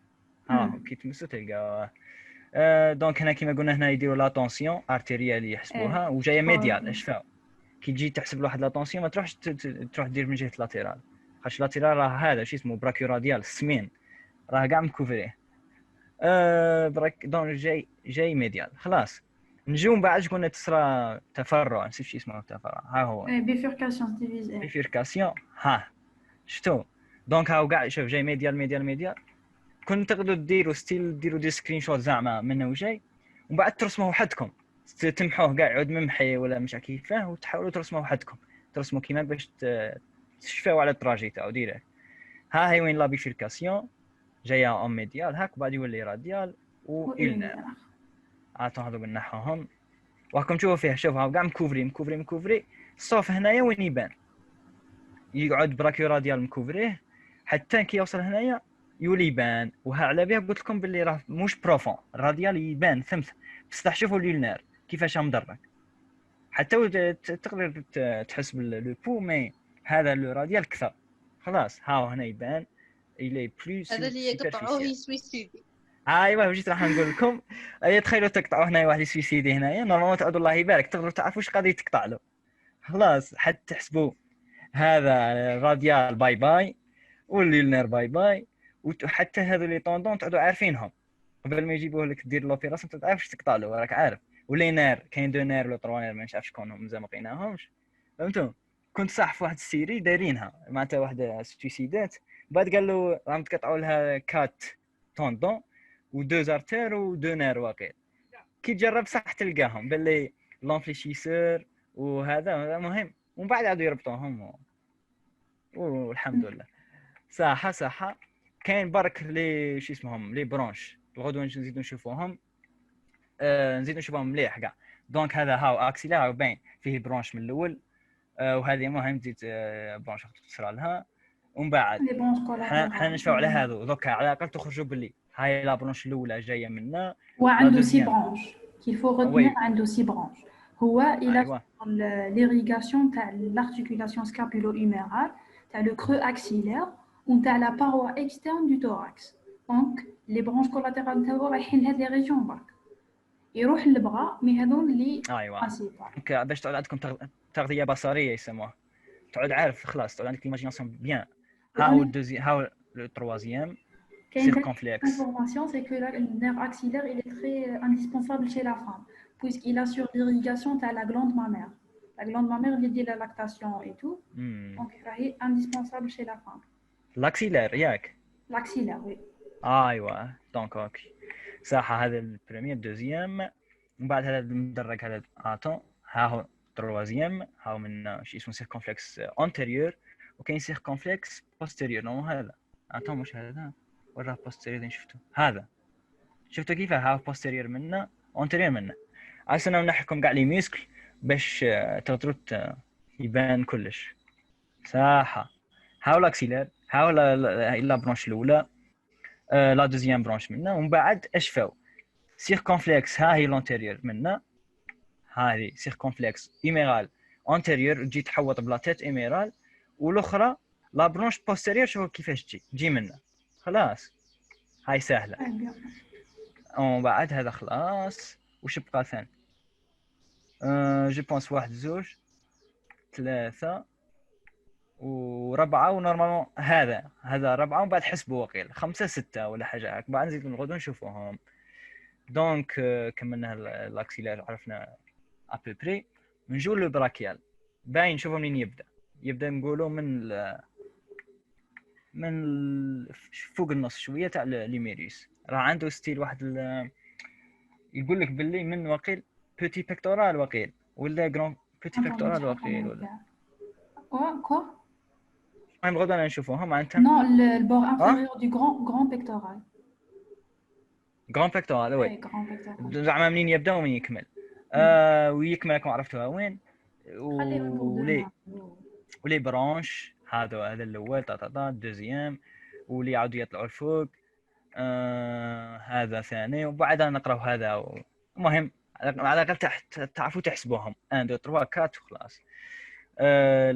ها كي تمسوا تلقى دونك هنا كيما قلنا هنا يديروا لا طونسيون ارتيريال يحسبوها وجايه ميديال اش فاو كي تجي تحسب لواحد لا طونسيون ما تروحش تروح دير من جهه لاتيرال خاطش لاتيرال راه هذا شي اسمه براكيو راديال السمين راه كاع مكوفريه براك دونك جاي ميديال خلاص. نجيو من بعد قلنا تصرى تفرع نسيت شي اسمه تفرع ها هو بيفوركاسيون ديفيزي بيفوركاسيون ها شفتو دونك هاو كاع شوف جاي ميديال كنت تقدروا ديروا دي سكرين شوت زعما منه وجاي ومن بعد ترسموه وحدكم تمحوه كاع يعود ممحي ولا مش كيفاه وتحاولوا ترسموه وحدكم ترسموا كيما باش تشفاو على التراجي تاعو ديريكت. ها هي وين لا بيفوركاسيون جايه اون ميديال هاك وبعد يولي راديال وإلنا عطوا هذو بنحوهم وراكم تشوفوا فيه شوفوا كاع مكوفري صوف هنايا وين يبان يقعد براكيو راديال مكوفريه حتى كي يوصل هنايا يولي يبان. وها على بها قلت لكم باللي راه مش بروفون الراديال يبان ثمث بصح شوفوا ليلنار كيفاش مدرك حتى تقدر تحس باللو بو مي هذا لو راديال كثر خلاص ها هنا يبان الي بلوس هذا اللي يقطعوه يسويسيدي. ايوا جيت راح نقول لكم تخيلوا تقطعوا هنا واحد يسويسيدي هنايا نورمالمون تعود الله يبارك تقدروا تعرفوا واش قاعد يتقطع له خلاص حتى تحسبوا هذا راديال باي باي والليلنار باي باي وحتى هذو لي طوندون تعودوا عارفينهم قبل ما يجيبوه لك دير لوبيراسيون ما تعرفش تقطع له راك عارف. ولي نار كاين دو نار ولا تروا نار ما نعرفش شكون هم مازال ما لقيناهمش فهمتوا. كنت صح في واحد السيري دايرينها معناتها واحده سويسيدات بعد قال له راهم تقطعوا لها كات طوندون ودو زارتير ودو نار واقيل كي تجرب صح تلقاهم باللي لونفليشيسور وهذا مهم ومن بعد عادوا يربطوهم والحمد لله صح كاين برك لي شو اسمهم لي برونش الغدوه نزيدو نشوفوهم مليح كاع. دونك هذا هاو اكسيلا هاو باين فيه برونش من الاول وهذه مهم تزيد برونش تصرى لها ومن بعد حنا نشفاو على هذو دوكا على الاقل تخرجوا باللي هاي لا برونش الاولى جايه منا وعنده سي برونش كيفو غتنير عنده سي برونش هو الى ليريغاسيون تاع لارتيكولاسيون سكابولو هيوميرال تاع لو كرو اكسيلير وتاع لا باروا اكسترن دو توراكس. دونك لي برونش كولاتيرال تاعو رايحين لهاد لي ريجيون برك يروح للبغا مي هذون اللي برانسيبال باش تعود عندكم تغذيه بصريه يسموها تعود عارف خلاص تعود عندك ليماجيناسيون بيان. هاو الدوزي هاو لو تروازيام circonflexe. L'information, c'est que le nerf axillaire il est très indispensable chez la femme, puisqu'il assure l'irrigation de la glande mammaire. La glande mammaire vient de la lactation et tout, donc il est indispensable chez la femme. L'axillaire, ياك. l'axillaire, oui. ايوا دونك اوكي صح. هذا البريمير دوزيام، ومن بعد هذا المدرج هذا اتون، ها هو تروازيام، ها هو من شيء اسمه سيركونفلكس انتيريور، وكاين سيركونفلكس بوستيريور. نو هذا اتون مش هذا ولا بوستيريور اللي شفته. شفتوا كيف ها بوستيريور منا انتيريور منا. عشان نحكم كاع لي ميسكل باش تروت يبان كلش صح. ها هو لاكسيلار، ها هو لا برونش الاولى، لا دوزيام برونش منا، ومن بعد اشفاو سيركونفلكس. ها هي لونتيريور منا، هذه سيركونفلكس ايميرال انتيريور تجي تحوط بلا تيت ايميرال، والاخرى لا برونش بوستيريور. شوفوا كيفاش تجي منا. خلاص هاي سهله. ومن بعد هذا خلاص. وش بقى ثاني؟ جو بونس 1 2 3 وربعه، ونورمالمون هذا ربعه، ومن بعد حسبوا وقيل 5 6 ولا حاجه هكا. بعد نزيدوا نقعدوا نشوفوهم. دونك كملنا الاكسيلار، عرفنا ابري. نجو للبراكيال. باين نشوفوا منين يبدا نقولوا من فوق النص شويه تاع ليميريس. راه عنده ستيل واحد يقول لك باللي من وقيل بوتي بيكتورال وقيل، ولا غران بوتي بيكتورال وقيل، ولا كوا المهم غدا نشوفوهم معناتها. نو البور انفيريور دو غران بيكتورال. غران بيكتورال وي. زعما منين يبدا ومن يكمل. ويكمل راكم عرفتوها وين. ولي برانش هذا الاول دوزيام، واللي يعاودوا يطلعوا الفوق هذا ثاني، وبعدها نقراو هذا المهم على الاقل تعرفوا تحسبوهم 1 2 3 4 وخلاص.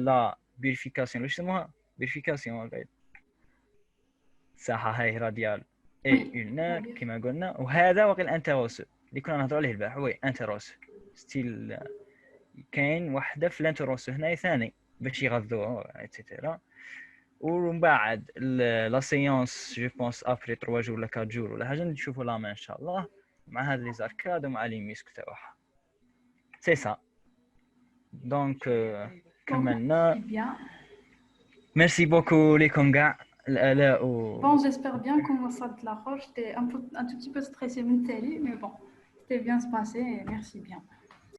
لا فيريفيكاسيون واش يسموها؟ فيريفيكاسيون غير صح. هاي راديال اي هنا كما قلنا. وهذا وقيل انتروس اللي كنا نهضروا عليه البارح. وي انتروس ستيل كاين وحده في الانتروس هنا ثاني باش يغذوه ايتترا. ومن بعد لا سيونس جو بونس ابري 3 جور ولا 4 جور ولا حاجه نشوفوا لا ما ان شاء الله مع هاد لي زاركاد ومع لي ميسك تاعها. سي سا. دونك كملنا. ميرسي بوكو ليكم كاع الالاء Bon, j'espère bien qu'on va sortir la roche. J'étais un tout petit peu stressée, mais bon, c'était bien se passer et merci bien.